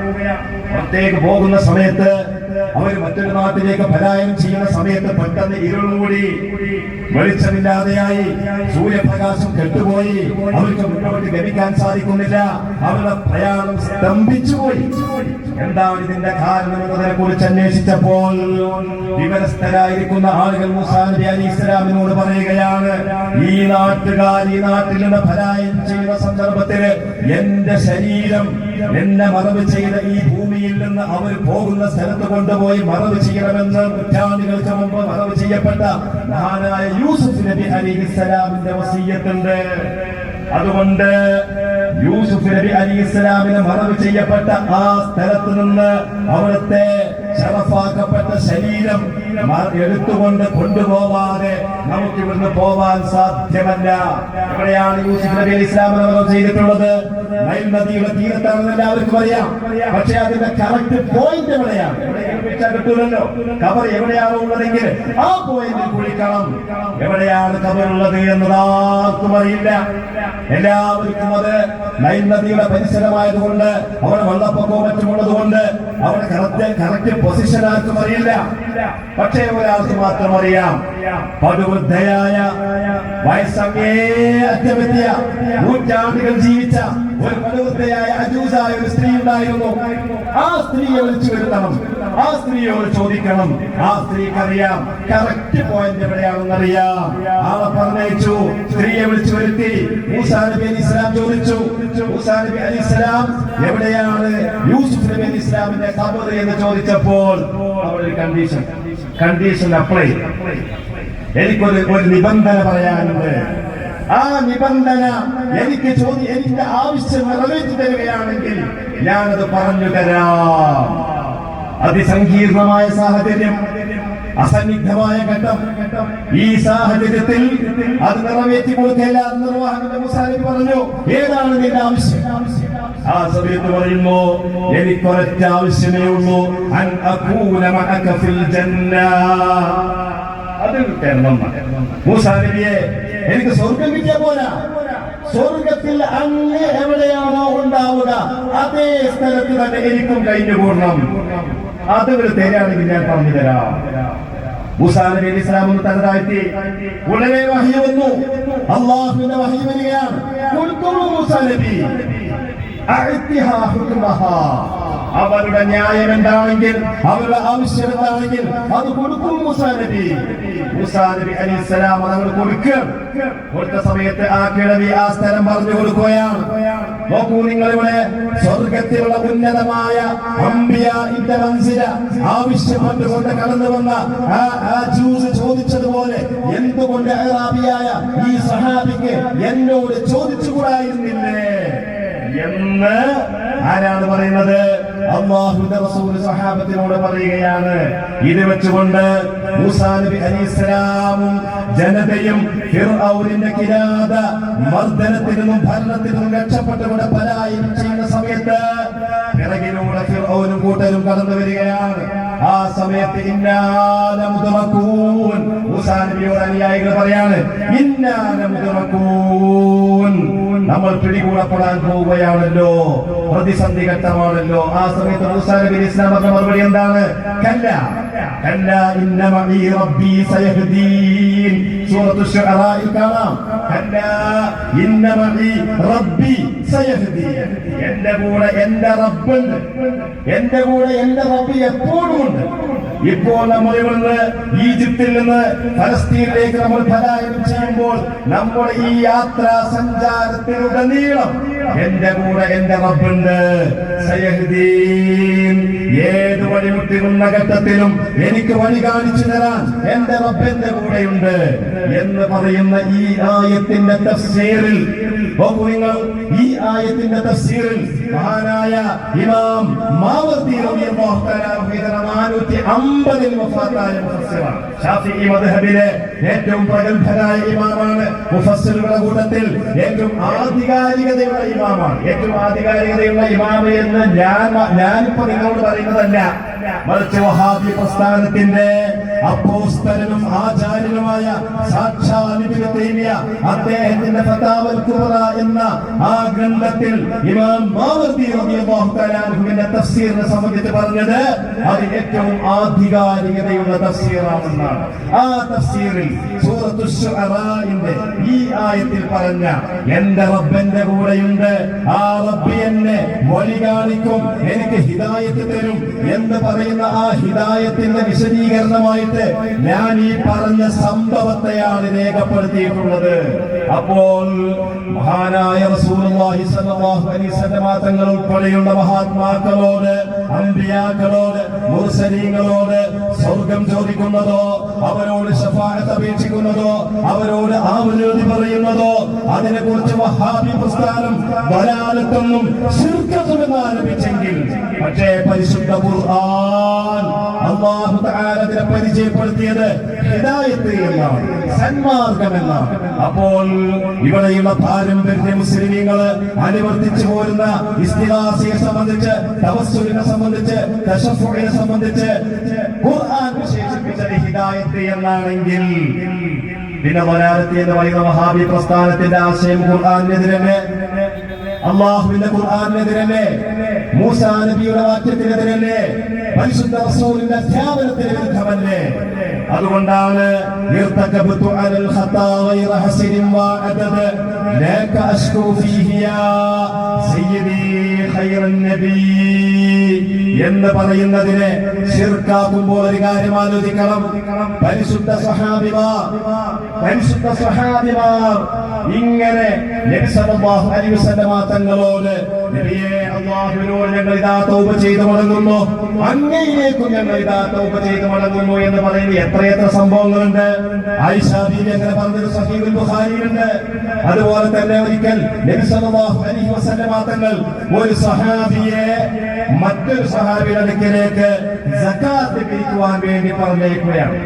പുറത്തേക്ക് പോകുന്ന സമയത്ത് അവർ മറ്റൊരു നാട്ടിലേക്ക് പലായനം ചെയ്യുന്ന സമയത്ത് പെട്ടെന്ന് ഇരുൾ മൂടി, വെളിച്ചമില്ലാതെയായി, സൂര്യപ്രകാശം കെട്ടുപോയി, അവർക്ക് മുന്നോട്ട് ഗമിക്കാൻ സാധിക്കുന്നില്ല. അവരുടെ പ്രയാണം സ്തംഭിച്ചുപോയി. എന്താണ് ഇതിന്റെ കാരണം എന്നതിനെ കുറിച്ച് അന്വേഷിച്ചപ്പോൾ വിവരസ്ഥരായിരിക്കുന്ന ആളുകൾ മൂസാ നബി അലൈഹി ഇസ്ലാമിനോട് പറയുകയാണ്, ഈ നാട്ടുകാർ ഈ നാട്ടിൽ നിന്ന് പലായനം ചെയ്യുന്ന സന്ദർഭത്തിൽ എന്റെ ശരീരം എന്നെ മറവ് ചെയ്ത ഈ ഭൂമിയിൽ നിന്ന് അവർ പോകുന്ന സ്ഥലത്ത് കൊണ്ടുപോയി മറവ് ചെയ്യണമെന്ന് നൂറ്റാണ്ടുകൾക്ക് മുമ്പ് മറവ് ചെയ്യപ്പെട്ട മഹാനായ യൂസുഫ് നബി അലൈഹിസ്സലാമിന്റെ വസിയ്യത്തുണ്ട്. അതുകൊണ്ട് യൂസുഫ് നബി അലൈഹിസ്സലാമിനെ മറവ് ചെയ്യപ്പെട്ട ആ സ്ഥലത്ത് നിന്ന് അവിടുത്തെ ശറഫാക്കപ്പെട്ട ശരീരം എടുത്തുകൊണ്ട് കൊണ്ടുപോവാതെ നമുക്ക് ഇവിടുന്ന് പോവാൻ സാധ്യമല്ല. എവിടെയാണ് യൂസുഫ് നബി അലൈഹി ഇസ്ലാമിനെ മറവ് ചെയ്തിട്ടുള്ളത്? നൈൽ നദിയുടെ തീരത്താണെന്ന് എല്ലാവർക്കും അറിയാം. പക്ഷെ അതിന്റെ കറക്റ്റ് പോയിന്റ് എവിടെയാണ്? കിട്ടൂലല്ലോ. കബർ എവിടെയാണോ ഉള്ളതെങ്കിൽ ആ പോയിന്റിൽ കുളിക്കണം. എവിടെയാണ് കബറുള്ളത് എന്നത് ആർക്കും അറിയില്ല. എല്ലാവർക്കും അത് നൈൽ നദിയുടെ പരിസരമായതുകൊണ്ട്, അവിടെ വെള്ളപ്പൊക്കവും മറ്റുമുള്ളത് കൊണ്ട് അവിടെ കറക്റ്റ് പൊസിഷൻ ആർക്കും അറിയില്ല. പക്ഷേ ഒരാൾക്ക് മാത്രം അറിയാം. പടുവൃദ്ധയായ വയസ്സങ്ങേയറ്റമെത്തിയ നൂറ്റാണ്ടുകൾ ജീവിച്ച ഒരു പടുവൃദ്ധയായ അജൂസായ ഒരു സ്ത്രീ ഉണ്ടായിരുന്നു. ആ സ്ത്രീയെ വിളിച്ചു വരുത്തണം, ആ സ്ത്രീയോട് ചോദിക്കണം. ആ സ്ത്രീക്ക് അറിയാം കറക്റ്റ് പോയിന്റ് എവിടെയാണെന്ന് അറിയാം. ആളെ പറഞ്ഞയച്ചു, സ്ത്രീയെ വിളിച്ചു വരുത്തി. മൂസാ നബി അലൈഹി ഇസ്ലാം ചോദിച്ചു, മൂസാ നബി അലൈഹി ഇസ്ലാം എവിടെയാണ് യൂസുഫ് നബി അലൈഹി ഇസ്ലാമിന്റെ ഖബർ എന്ന് ചോദിച്ചപ്പോൾ അവിടെ കണ്ടീഷൻ അപ്ലൈ. എനിക്കൊരു നിബന്ധന പറയാനുണ്ട്. ആ നിബന്ധന എന്റെ ആവശ്യം നിറവേറ്റി തരികയാണെങ്കിൽ ഞാനത് പറഞ്ഞു തരാം. അതിസങ്കീർണമായ സാഹചര്യം, അസന്നിഗ്ധമായ ഘട്ടം, ഈ സാഹചര്യത്തിൽ അത് നിറവേറ്റി കൊടുക്കില്ല. നിർവാഹകന്റെ മൂസാ നബി പറഞ്ഞു, ഏതാണ് നിന്റെ ആവശ്യം? ആ സമയത്ത് പറയുന്നു, എനിക്കൊരൊറ്റ ആവശ്യമേ ഉള്ളൂ, അൻ അകൂന മഅക ഫിൽ ജന്ന. അതിൽ തരണം മൂസാ നബിയെ, എനിക്ക് സ്വർഗം കിട്ടിയ പോരാ, സ്വർഗത്തിൽ അങ്ങ് എവിടെയാണോ ഉണ്ടാവുക അതേ സ്ഥലത്ത് തന്നെ എനിക്കും കഴിഞ്ഞുകൂടണം. അത് ഒരു തരാണെങ്കിൽ ഞാൻ പറഞ്ഞു തരാം. മൂസാ നബി അലൈഹി ഇസ്ലാം ഒന്ന് തല താഴ്ത്തി. ഉടനെ വഹി വന്നു, അല്ലാഹുവിന്റെ വഹി വരികയാണ്. മൂസാ നബി അവരുടെ ന്യായം എന്താണെങ്കിൽ, അവരുടെ ആവശ്യം എന്താണെങ്കിൽ അത് കൊടുക്കും മൂസാ നബി. മൂസാ നബി അലൈഹി സ്വലാം അതങ്ങൾ കൊടുത്ത സമയത്ത് ആ കിഴവി ആ സ്ഥലം പറഞ്ഞു കൊടുക്കുകയാണ്. നോക്കൂ, നിങ്ങളിവിടെ സ്വർഗത്തിലുള്ള ഉന്നതമായ അംബിയാഇന്റെ മൻസില ആവശ്യപ്പെട്ടുകൊണ്ട് കടന്നു വന്ന ആ ജ്യൂസ് ചോദിച്ചതുപോലെ എന്തുകൊണ്ട് അറാബിയായ ഈ സഹാബിക്ക് എന്നോട് ചോദിച്ചുകൂടായിരുന്നില്ലേ എന്ന് ആരാണ് പറയുന്നത്? അല്ലാഹുവിന്റെ റസൂൽ സഹാബത്തിനോട് പറയുകയാണ്. ഇത് വെച്ചുകൊണ്ട് മൂസാ നബി അലൈഹിസ്സലാമും ജനതയും ഫിർഔനിന്റെ കിരാത മർദ്ദനത്തിൽ നിന്നും ഭരണത്തിൽ നിന്നും രക്ഷപ്പെട്ടുകൊണ്ട് പലായനം ചെയ്യുന്ന സമയത്ത് പിറകിലൂടെ ഫിർഔനും കൂട്ടരും കടന്നു വരികയാണ്. ആ സമയത്ത് ഇന്നാ ലമുദ്റകൂൻ, മൂസാ നബിയോട് അനുയായികൾ പറയാണ്, ഇന്നാ ലമുദ്റകൂൻ, നമ്മൾ പിടികൂടപ്പെടാൻ പോവുകയാണല്ലോ, പ്രതിസന്ധി ഘട്ടമാണല്ലോ. ആ സമയത്ത് മൂസാ നബി അലൈഹി ഇസ്ലാം പറഞ്ഞ മറുപടി എന്താണ്? കല്ലാ കല്ലാ ഇന്ന മഈ റബ്ബി സയഹ്ദീൻ. സൂറത്തുൽ ശുഅറായിൽ കാണാം, കല്ലാ ഇന്ന മഈ റബ്ബി സയഹ്ദീൻ. എന്റെ കൂടെ എന്റെ റബ്ബുണ്ട്, എന്റെ കൂടെ എന്റെ റബ്ബ് എപ്പോഴും ഉണ്ട്. ഇപ്പോൾ നമ്മൾ ഇവിടുന്ന് ഈജിപ്തിൽ നിന്ന് ഫലസ്തീനിലേക്ക് നമ്മൾ പലായനം ചെയ്യുമ്പോൾ നമ്മുടെ ഈ യാത്രാ സഞ്ചാരത്തിലുടനീളം എന്റെ കൂടെ എന്റെ റബ്ബുണ്ട്. സയഹ്ദീൻ, ഏത് വഴിമുട്ടിക്കുന്ന ഘട്ടത്തിലും എനിക്ക് വഴി കാണിച്ചു തരാൻ എന്റെ റബ്ബ് എന്റെ കൂടെയുണ്ട് എന്ന് പറയുന്ന ഈ ആയത്തിന്റെ തഫ്സീറിൽ നിങ്ങൾ ഈ ആയത്തിന്റെ തഫ്സീറിൽ മഹാനായ ഇമാം മാവർദി റളിയല്ലാഹു തആല 450 വഫാത്തായ മുഫസ്സിറാണ്. ശാഫിഈ മദ്ഹബിലെ ഏറ്റവും പ്രഗൽഭനായ ഇമാമാണ്. മുഫസ്സിറുകളുടെ കൂട്ടത്തിൽ ഏറ്റവും ആധികാരികതയുള്ള ഇമാമാണ്. ഏറ്റവും ആധികാരികതയുള്ള ഇമാം എന്ന് ഞാനിപ്പോ നിങ്ങളോട് പറയുന്നതല്ല, മറിച്ച് വഹാബി പ്രസ്ഥാനത്തിന്റെ അപ്പോസ്തലനും ആചാര്യനുമായ സാക്ഷാൽ ഇബ്നു തൈമിയ അദ്ദേഹത്തിന്റെ ഫതാവൽ കുബ്ര എന്ന ആ ഗ്രന്ഥത്തിൽ ഇമാം മാവർദി റളിയല്ലാഹു തആല അൻഹുവിന്റെ തഫ്സീറിനെ സംബന്ധിച്ച് പറഞ്ഞത് അത് ഏറ്റവും ആധികാരികതയുള്ള തഫ്സീറാണെന്നാണ്. ആ തഫ്സീറിൽ സൂറത്തു ശുഅറാഇന്റെ ഈ ആയത്തിൽ പറഞ്ഞ എന്റെ റബ്ബന്റെ കൂടെയുണ്ട്, ആ റബ്ബ് എന്നെ വഴി കാണിക്കും, എനിക്ക് ഹിദായത്ത് തരും എന്ന് പറയുന്ന ആ ഹിദായത്തിന്റെ വിശദീകരണമായിട്ട് ഞാൻ ഈ പറഞ്ഞ സംഭവത്തെയാണ് രേഖപ്പെടുത്തിയിട്ടുള്ളത്. അപ്പോൾ മഹാനായ റസൂലുള്ളാഹി സ്വല്ലല്ലാഹു അലൈഹി വസല്ലം തങ്ങൾ ഉൾപ്പെടെയുള്ള മഹാത്മാക്കളോട്, അമ്പിയാക്കളോട്, മുർസലീങ്ങളോട് സ്വർഗം ചോദിക്കുന്നതോ, അവരോട് ശഫാഅത്ത് അപേക്ഷിക്കുന്നതോ, അവരോട് ആവലോതി പറയുന്നതോ, അതിനെക്കുറിച്ച് വഹാബി പ്രസ്ഥാനം ദലാലത്തെന്നും ശിർക്കത്തുമെന്ന് ആരംഭിച്ചെങ്കിൽ, പക്ഷേ പരിശുദ്ധ ഖുർആൻ അല്ലാഹു തആല ഇതിനെ പരിചയപ്പെടുത്തിയത് ഹിദായത്ത് എന്നാണ്, സന്മാർഗം എന്നാണ്. അപ്പോൾ ഇവിടെയുള്ള പാരമ്പര്യ മുസ്ലിമീങ്ങള് അനുവർത്തിച്ചു പോരുന്ന ഇസ്തിഗാസയെ സംബന്ധിച്ച്, തവസ്സുലിനെ സംബന്ധിച്ച്, തശഫുഇനെ സംബന്ധിച്ച് ഖുർആൻ വിശേഷിപ്പിച്ചത് ഹിദായത്ത് എന്നാണെങ്കിൽ, പിന്നെ ദലാലത്ത് എന്ന് പറയുന്ന വഹാബി പ്രസ്ഥാനത്തിന്റെ ആശയം ഖുർആനെതിരല്ലേ, അല്ലാഹുവിന്റെ ഖുർആനെതിരല്ലേ, മൂസാ നബിയുടെ വാക്യത്തിനെതിരല്ലേ, പരിശുദ്ധ റസൂലിന്റെ അധ്യാപനത്തിന് വിരുദ്ധമല്ലേ? അതുകൊണ്ടാണ് ഇർതകബതു അലൽ ഖതാ ഗൈറ ഹസരിൻ വഅദദ ലക അഷ്കു ഫീഹി യാ സയ്യിദി ഖൈറൻ നബി എന്ന് പറയുന്നതിനെ ശിർക്കാക്കുമ്പോൾ ഒരു കാര്യം ആലോചിക്കണം. പരിശുദ്ധ സ്വഹാബിമാർ ഇങ്ങനെ നബി സല്ലല്ലാഹു അലൈഹി വസല്ലം തങ്ങളോട്, നബിയേ, അല്ലാഹുവിനോട് ഞങ്ങൾ ഇതാ തൗബ ചെയ്തു മടങ്ങുന്നു, അങ്ങയിലേക്കും ഞങ്ങൾ ഇതാ തൗബ ചെയ്തു മടങ്ങുന്നു എന്ന് പറയുന്ന എത്രയെത്ര സംഭവങ്ങളുണ്ട്. ആയിഷ ബീവി അങ്ങനെ പറഞ്ഞൊരു സഹീഹുൽ ബുഖാരിയിലുണ്ട്. അതുപോലെ തന്നെ ഒരിക്കൽ നബി സല്ലല്ലാഹു അലൈഹി വസല്ലം തങ്ങൾ ഒരു സഹാബിയെ മറ്റൊരു സഹാബിയുടെ അടുക്കലേക്ക് സകാത്ത് പിരിക്കുവാൻ വേണ്ടി പറഞ്ഞേക്കുകയാണ്.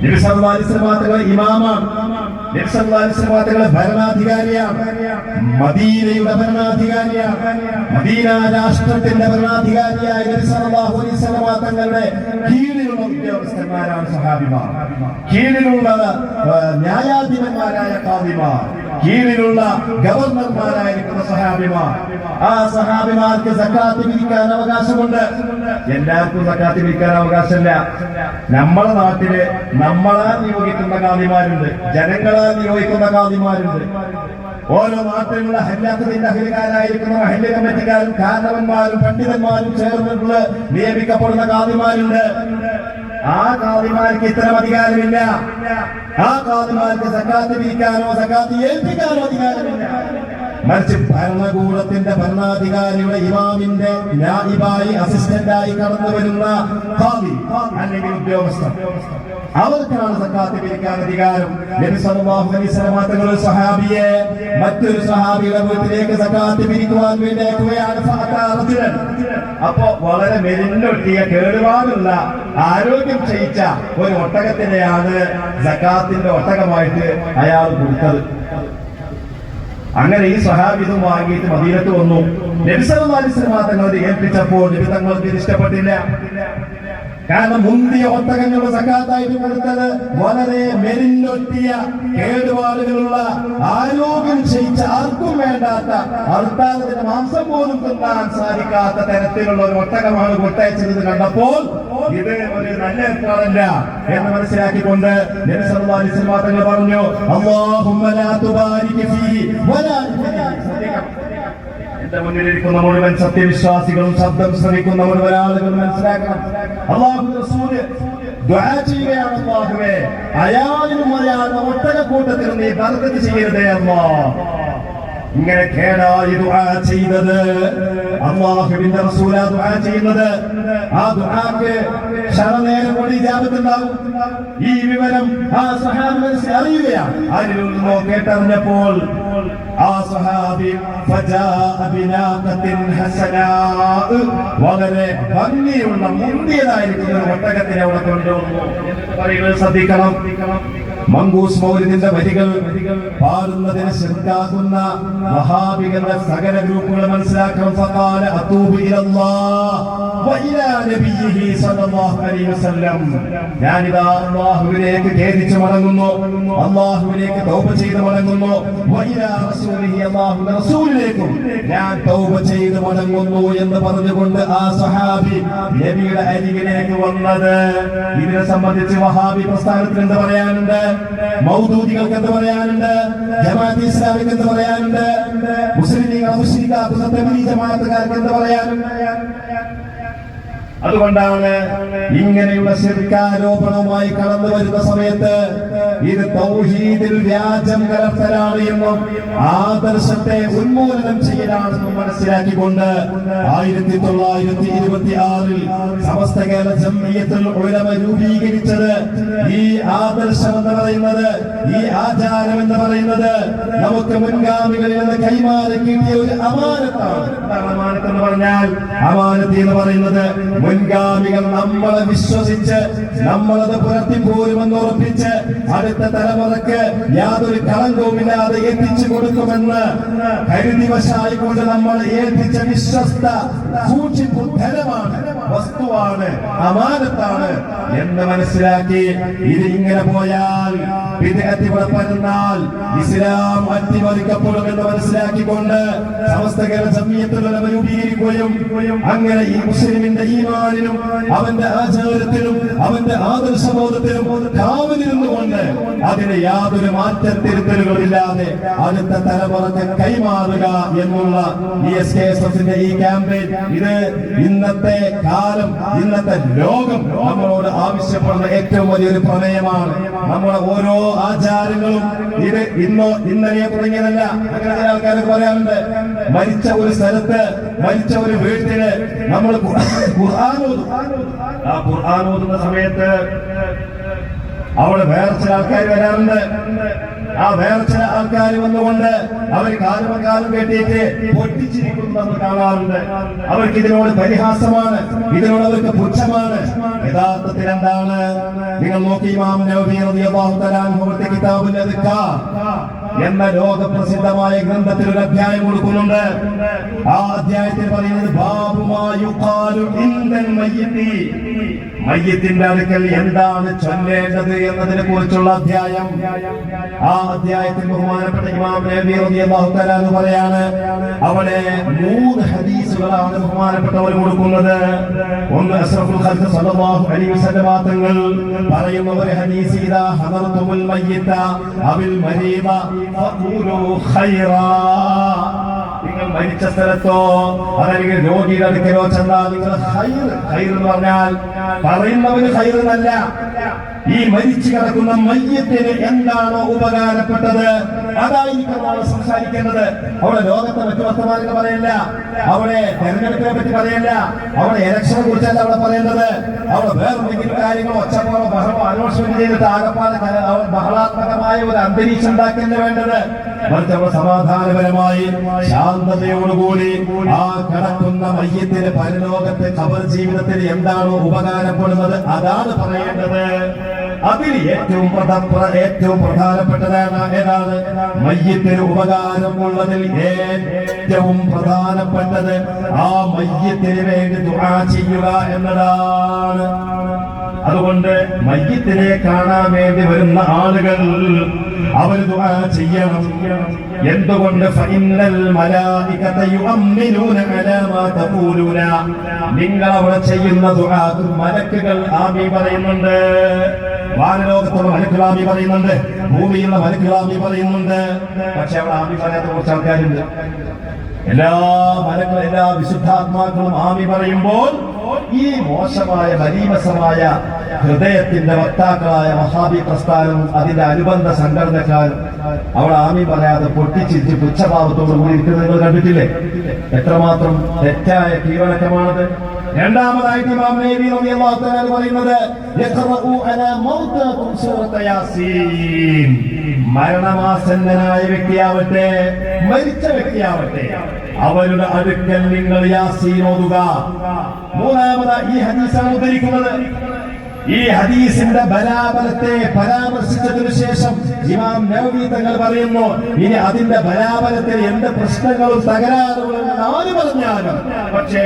നബി സല്ലല്ലാഹു അലൈഹി വസല്ലം തങ്ങൾ ഇമാമാണ്, നബി സല്ലല്ലാഹു അലൈഹി വസല്ലം തങ്ങൾ ഭരണാധികാരിയാണ്, മദീനയുടെ ഭരണാധികാരിയാണ്, മദീന രാഷ്ട്രത്തിന്റെ ഭരണാധികാരിയായ നബി സല്ലല്ലാഹു അലൈഹി വസല്ലം തങ്ങളുടെ കീഴിലുള്ള ഉദ്യോഗസ്ഥന്മാരാണ് സഹാബിമാർ, കീഴിലുള്ള ന്യായാധിപന്മാരായ ഖാദിമാർ, കീഴിലുള്ള ഗവർണർമാരായിരിക്കുന്ന സഹാബിമാർ. ആ സഹാബിമാർക്ക് സക്കാത്ത് പിരിക്കാൻ അവകാശമുണ്ട്. എല്ലാവർക്കും സക്കാത്ത് പിരിക്കാൻ അവകാശമില്ല. നമ്മുടെ നാട്ടില് നമ്മളാൽ നിയോഗിക്കുന്ന ഖാദിമാരുണ്ട്, ജനങ്ങളാൽ നിയോഗിക്കുന്ന ഖാദിമാരുണ്ട്. ഓരോ നാട്ടിലുള്ള ഹല്ലാത്തിന്റെ അഹിലുകാരായിരിക്കുന്ന ഹല്ല് കമ്മിറ്റിക്കാരും കാരണവന്മാരും പണ്ഡിതന്മാരും ചേർന്നിട്ടുള്ള നിയമിക്കപ്പെടുന്ന ഖാദിമാരുണ്ട്. ആ ഖാദിമാർക്ക് ഇത്തരം അധികാരമില്ല. ആ ഖാദിമാർക്ക് സക്കാത്ത് പിരിക്കാനോ സക്കാത്ത് ഏൽപ്പിക്കാനോ അധികാരമില്ല. മറിച്ച് ഭരണകൂടത്തിന്റെ ഭരണാധികാരിയുടെ ഇമാമിന്റെ നായിബായി അസിസ്റ്റന്റായി കടന്നു വരുന്ന ഖാദി അല്ലെങ്കിൽ ഉദ്യോഗസ്ഥർ, അവർക്കാണ് സക്കാത്ത് പിരിക്കാൻ അധികാരം. നബി സല്ലല്ലാഹു അലൈഹി വസല്ലം തങ്ങൾ ഒരു സഹാബിയെ മറ്റൊരു സഹാബിയുടെ വീട്ടിലേക്ക് സക്കാത്ത് പിരിക്കുവാൻ വേണ്ടി അയക്കുകയാണ്. അപ്പോ വളരെ മെലിഞ്ഞൊട്ടിയ കേടുപാടുള്ള ആരോഗ്യം ക്ഷയിച്ച ഒരു ഒട്ടകത്തിനെയാണ് സക്കാത്തിന്റെ ഒട്ടകമായിട്ട് അയാൾ കൊടുത്തത്. അങ്ങനെ ഈ സഹാബി ഇതും വാങ്ങിയിട്ട് മദീനത്ത് വന്നു. നബി സല്ലല്ലാഹു അലൈഹി വസല്ലം തങ്ങൾ ഏൽപ്പിച്ചപ്പോൾ നബി തങ്ങൾക്ക് ഇത് ഇഷ്ടപ്പെട്ടില്ല. കാരണം മുന്തിയ ഒട്ടകങ്ങളുടെ സക്കാത്തായിട്ട് കൊടുത്തത് വളരെ മെലിഞ്ഞൊട്ടിയ കേടുപാടുകളുള്ള ആരോഗ്യം ക്ഷയിച്ച ആർക്കും വേണ്ടാത്ത അർത്താലത്തിന്റെ മാംസം പോലും തിന്നാൻ സാധിക്കാത്ത തരത്തിലുള്ള ഒരു ഒട്ടകമാണ് കൊടുത്തയച്ചത് കണ്ടപ്പോൾ ഇത് ഒരു നല്ല ഏർപ്പാടല്ല എന്ന് മനസ്സിലാക്കിക്കൊണ്ട് നബി സല്ലല്ലാഹു അലൈഹി വസല്ലം തങ്ങൾ പറഞ്ഞു, അല്ലാഹുമ്മ ലാ തുബാരിക് ഫീഹി വലാ എന്റെ മുന്നിലിരിക്കുന്ന മുഴുവൻ സത്യവിശ്വാസികളും ശബ്ദം ശ്രമിക്കുന്ന മുഴുവൻ ആളുകളും മനസ്സിലാക്കണം, അല്ലാഹു റസൂല് ദുആ ചെയ്യുകയാണ്, അല്ലാഹുവേ അയാളിനും അയാളുടെ ഒട്ടകക്കൂട്ടത്തിൽ നീ ബർക്കത്ത് ചെയ്യരുതേ അല്ലാഹ്. ഇങ്ങനെ കേടായി ദുആ ചെയ്തത് അല്ലാഹുവിന്റെ റസൂലാ ദുആ ചെയ്യുന്നത്. ആ ദുആക്ക് ശരനേരം കൊണ്ട് ഇജാബത്ത് ഉണ്ടാകും. ഈ വിവരം ആ സഹാബി അറിയുകയാണ്. ആരിൽ നിന്നോ കേട്ടറിഞ്ഞപ്പോൾ ആ സഹാബി വളരെ ഭംഗിയുള്ള മുന്തിയതായിരിക്കുന്ന ഒരു ഒട്ടകത്തിനെ അവിടെ കൊണ്ടുവന്നു. പറയുന്നത് ശ്രദ്ധിക്കണം. മങ്കൂസ് മൗലിദിന്റെ വരികൾ പാടുന്നതിന് ശിർക്കാക്കുന്ന വഹാബികളുടെ സകല ഗ്രൂപ്പുകൾ മനസ്സിലാക്കണം. ഫഖാല അതൂബു ഇലല്ലാഹ് വഇലാ നബിയിഹി സ്വല്ലല്ലാഹു അലൈഹി വസല്ലം. ഞാനിതാ അല്ലാഹുവിലേക്ക് ഖേദിച്ചു മടങ്ങുന്നു, അല്ലാഹുവിലേക്ക് തൗബ ചെയ്തു മടങ്ങുന്നു. വഇലാ റസൂലിഹി, അല്ലാഹുവിന്റെ റസൂലിലേക്കും ഞാൻ തൗബ ചെയ്തു മടങ്ങുന്നു എന്ന് പറഞ്ഞുകൊണ്ട് ആ സഹാബി നബിയുടെ അരികിലേക്ക് വന്നത്. ഇതിനെ സംബന്ധിച്ച് വഹാബി പ്രസ്ഥാനത്തിന് എന്ത് പറയാനുണ്ട്? മൗദൂദികൾക്ക് എന്ത് പറയാനുണ്ട്? ജമാഅത്ത് ഇസ്ലാമിക്ക് എന്ത് പറയാനുണ്ട്? മുസ്ലിം ലീഗ് മുസ്ലിക്കാർക്ക് തബ്ലീഗ് ജമാഅത്തുകാർക്ക് എന്ത് പറയാനുണ്ട്? അതുകൊണ്ടാണ് ഇങ്ങനെയുള്ള ശിർക്കാരോപണവുമായി കടന്നു വരുന്ന സമയത്ത് ഇത് തൗഹീദിൽ വ്യാജം കലർത്തലാണ് എന്നും ആദർശത്തെ ഉന്മൂലനം ചെയ്യലാണെന്നും മനസ്സിലാക്കിക്കൊണ്ട് 1926 സമസ്ത കേരള ജംഇയ്യത്തുൽ ഉലമ രൂപീകരിച്ചത് ഈ ആദർശം എന്ന് പറയുന്നത്, ഈ ആചാരം എന്ന് പറയുന്നത് നമുക്ക് മുൻഗാമികളിൽ നിന്ന് കൈമാറി കിട്ടിയ ഒരു അമാനത്താണ്. അമാനത്ത് എന്ന് പറഞ്ഞാൽ, അമാനത്ത് എന്ന് പറയുന്നത് മുൻഗാമികൾ നമ്മളെ വിശ്വസിച്ച് നമ്മളത് പുലർത്തി പോരുമെന്ന് ഉറപ്പിച്ച് അടുത്ത തലമുറക്ക് യാതൊരു കളങ്കവുമില്ലാതെ എത്തിച്ചു കൊടുക്കുമെന്ന് കരുതിവശായിക്കൊണ്ട് നമ്മൾ ഏൽപ്പിച്ച വിശ്വസ്ത സൂക്ഷിപ്പു ധനമാണ്, വസ്തുവാണ്, അമാനത്താണ് എന്ന് മനസ്സിലാക്കി ഇത് ഇങ്ങനെ പോയാൽ വിദഗ്ധി പരന്നാൽ ഇസ്ലാം അട്ടിമറിക്കപ്പെടുമെന്ന് മനസ്സിലാക്കിക്കൊണ്ട് സമസ്ത കേരള ജംഇയ്യത്തുൽ ഉലമ രൂപീകരിക്കുകയും അങ്ങനെ ഈ മുസ്ലിമിന്റെ ഈമാനിനും അവന്റെ ആചാരത്തിനും അവന്റെ ആദർശബോധത്തിനും കാവലിരുന്നുകൊണ്ട് അതിന് യാതൊരു മാറ്റത്തിരുത്തലുകളില്ലാതെ അടുത്ത തലമുറക്ക് കൈമാറുക എന്നുള്ള ESKSSന്റെ ഈ ക്യാമ്പയിൻ, ഇത് ഇന്നത്തെ കാലം, ഇന്നത്തെ ലോകം നമ്മളോട് ആവശ്യപ്പെടുന്ന ഏറ്റവും വലിയൊരു പ്രമേയമാണ്. നമ്മുടെ ഓരോ ആചാരങ്ങളും ഇത് ഇന്നലെ തുടങ്ങിയതല്ല. അങ്ങനെ ചില ആൾക്കാരൊക്കെ പറയാറുണ്ട്, മരിച്ച ഒരു സ്ഥലത്ത്, മരിച്ച ഒരു വീട്ടില് നമ്മൾ ഖുർആൻ ഓതും. ആ ഖുർആൻ ഓതുന്ന സമയത്ത് അവിടെ വേറെ ചില ആൾക്കാർ വരാറുണ്ട്. ആ വേറെ ചില ആൾക്കാർ വന്നുകൊണ്ട് അവർ കാലം കേട്ടിട്ട് പൊട്ടിച്ചിരിക്കുന്നത് നമ്മൾ കാണാറുണ്ട്. അവർക്ക് ഇതിനോട് പരിഹാസമാണ്, ഇതിനോട് അവർക്ക് പുച്ഛമാണ്. യഥാർത്ഥത്തിൽ എന്താണ്? നിങ്ങൾ നോക്കി, ഇമാം നവവി റളിയല്ലാഹു തആല അൻഹു കിതാബുൽ അദ്കാർ എന്ന ലോകപ്രസിദ്ധമായ ഗ്രന്ഥത്തിൽ ഒരു അധ്യായം കൊടുക്കുന്നുണ്ട്. ആ അധ്യായത്തിൽ പറയുന്നത് ബാബുമാ യുഖാലു ഇൻദൽ മയ്യിത്തി, മയ്യിത്തിന്റെ അടുക്കൽ എന്താണ് ചൊല്ലേണ്ടത് എന്നതിനെ കുറിച്ചുള്ള അധ്യായം. ആ അധ്യായത്തിൽ ബഹുമാനപ്പെട്ട ഇമാം നവവി റളിയല്ലാഹു തആല പറയാണ്, അവിടെ 3 ഹദീസുകളാണ് ബഹുമാനപ്പെട്ടവർ കൊടുക്കുന്നത്. ഒന്ന് അഷ്റഫുൽ ഖൽഖ് സ്വല്ലല്ലാഹു അലൈഹി വസല്ലം തങ്ങൾ പറയുന്ന ഒരു ഹദീസ്, ഇദാ ഹദർതുൽ മയ്യിത അബിൽ മരീദ ഫഖൂലു ഖൈറാ, നിങ്ങൾ മരിച്ച സ്ഥലത്തോ അതല്ലെങ്കിൽ രോഗിയുടെ അടുക്കലോ ചെന്നാൽ നിങ്ങൾ ഖൈർ എന്ന് പറഞ്ഞാൽ പറയുന്നവന് ഖൈർ എന്നല്ല, ഈ മരിച്ചു കിടക്കുന്ന മയ്യത്തിന് എന്താണോ ഉപകാരപ്പെട്ടത് അതായിരിക്കും നമ്മൾ സംസാരിക്കേണ്ടത്. അവിടെ ലോകത്തെ മറ്റു വർത്തമാനങ്ങൾ പറയല്ല, അവിടെ തെരഞ്ഞെടുപ്പിനെ പറ്റി പറയല്ല, അവിടെ ഇലക്ഷനെ കുറിച്ചല്ല അവിടെ പറയേണ്ടത്. അവിടെ വേറെന്തെങ്കിലും കാര്യങ്ങളോ ഒച്ചപ്പോഴോ ബഹളോ അനൗൺസ്മെന്റ് ചെയ്തിട്ട് ആകപ്പാടെ ബഹളാത്മകമായ ഒരു അന്തരീക്ഷം ഉണ്ടാക്കിയല്ല വേണ്ടത്. മറിച്ച് അവിടെ സമാധാനപരമായി ശാന്തതയോടുകൂടി ആ കിടക്കുന്ന മയ്യത്തിന് പരലോകത്തെ ഖബർ ജീവിതത്തിന് എന്താണോ ഉപകാരപ്പെടുന്നത് അതാണ് പറയേണ്ടത്. അതിൽ ഏറ്റവും പ്രധാനപ്പെട്ടതാണ് ഏതാണ്? മയ്യത്തിന് ഉപകാരമുള്ളതിൽ ഏറ്റവും പ്രധാനപ്പെട്ടത് ആ മയ്യത്തിന് വേണ്ടി ദുആ ചെയ്യുക എന്നതാണ്. അതുകൊണ്ട് മയ്യത്തിനെ കാണാൻ വേണ്ടി വരുന്ന ആളുകൾ അവർ ദുആ ചെയ്യണം. എന്തുകൊണ്ട്? ഫഇന്നൽ മലായികത യുഅമ്മിനൂന അലാ മാ തഖൂലൂന, നിങ്ങൾ അവിടെ ചെയ്യുന്ന ദുആക്ക് മലക്കുകൾ ആമീൻ പറയുന്നുണ്ട്. വാനലോകത്തുള്ള മലക്കുകൾ ആമീൻ പറയുന്നുണ്ട്, ഭൂമിയിലുള്ള മലക്കുകൾ ആമീൻ പറയുന്നുണ്ട്. പക്ഷെ അവിടെ ആമീൻ പറയാത്ത കുറച്ച് ആൾക്കാരുണ്ട്. എല്ലാ മലക്കളും എല്ലാ വിശുദ്ധാത്മാക്കളും ആമീൻ പറയുമ്പോൾ ഈ മോശമായ മലീമസമായ ഹൃദയത്തിന്റെ വക്താക്കളായ വഹാബി പ്രസ്ഥാനവും അതിന്റെ അനുബന്ധ സംഘടനക്കാരും അവിടെ ആമീൻ പറയാതെ പൊട്ടിച്ചിരിച്ച് പുച്ഛഭാവത്തോടു കൂടി ഇരിക്കുന്നത് നിങ്ങൾ കണ്ടിട്ടില്ലേ? എത്രമാത്രം തെറ്റായ കീഴ്വഴക്കമാണത്. രണ്ടാമതായിട്ട് ഇമാം നവവി റളിയല്ലാഹു തആല പറയുന്നത്, യഖറഉ അലാ മൗതാകും സൂറത യാസീൻ, മരണമാസന്നനായ വ്യക്തിയാവട്ടെ മരിച്ച വ്യക്തിയാവട്ടെ അവരുടെ അടുക്കൽ നിങ്ങൾ യാസീൻ ഓതുക. മൂന്നാമത് ഈ ഹദീസാണ് ഉദ്ധരിക്കുന്നത്. ഈ ഹദീസിന്റെ ബലാബലത്തെ പരാമർശിച്ചതിനു ശേഷം ഇമാം നവവി തങ്ങൾ പറയുന്നു, ഇനി അതിന്റെ ബലാബലത്തിൽ എന്ത് പ്രശ്നങ്ങളും തകരാറുകളും ആര് പറഞ്ഞാലും പക്ഷേ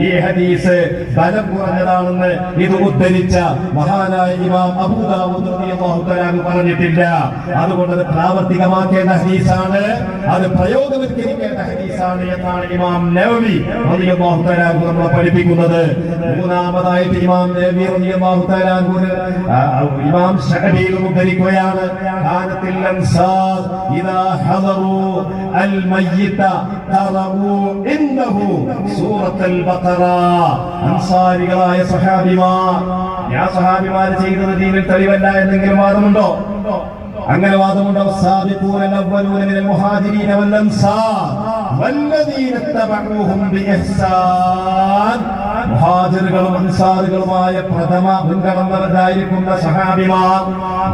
ഈ ഹദീസ് ബലം കുറഞ്ഞതാണെന്ന് ഇത് ഉദ്ധരിച്ച മഹാനായ ഇമാം അബൂ ദാവൂദ് റളിയല്ലാഹു തആല പറഞ്ഞിട്ടില്ല. അതുകൊണ്ട് അത് പ്രാവർത്തികമാക്കേണ്ട ഹദീസാണ്, അത് പ്രയോഗവൽക്കരിക്കേണ്ട ഹദീസാണ് എന്നാണ് ഇമാം നവവി റളിയല്ലാഹു തആല നമ്മളെ പഠിപ്പിക്കുന്നത്. മൂന്നാമതായിട്ട് ഇമാം നവവി റളിയല്ലാഹു തആല ഇമാം ശഅബിയിൽ ഉദ്ധരിക്കുകയാണ്, കാനത്തിൽ അൻസാർ ഇദാ ഹദറു അൽ മയ്യിത ഖറഉ ഇന്നഹു സൂറത്തുൽ ബഖറ. അൻസാരികളായ സഹാബിമാർ, ഞാൻ സഹാബിമാർ ചെയ്തത് ദീനിൽ തെളിവല്ല എന്നെങ്കിലും വാദമുണ്ടോ? അങ്ങനെ വാദമുണ്ടോ? സാബിഖൂന അവ്വലൂന മിനൽ മുഹാജിരീന വൽ അൻസാർ വല്ലദീന തബഊഹും ബിഇഹ്സാൻ. മുഹാജിറുകളും അൻസാറുകളുമായ പ്രഥമ മുൻഗണനവരായിരിക്കുന്ന സഹാബിമാർ,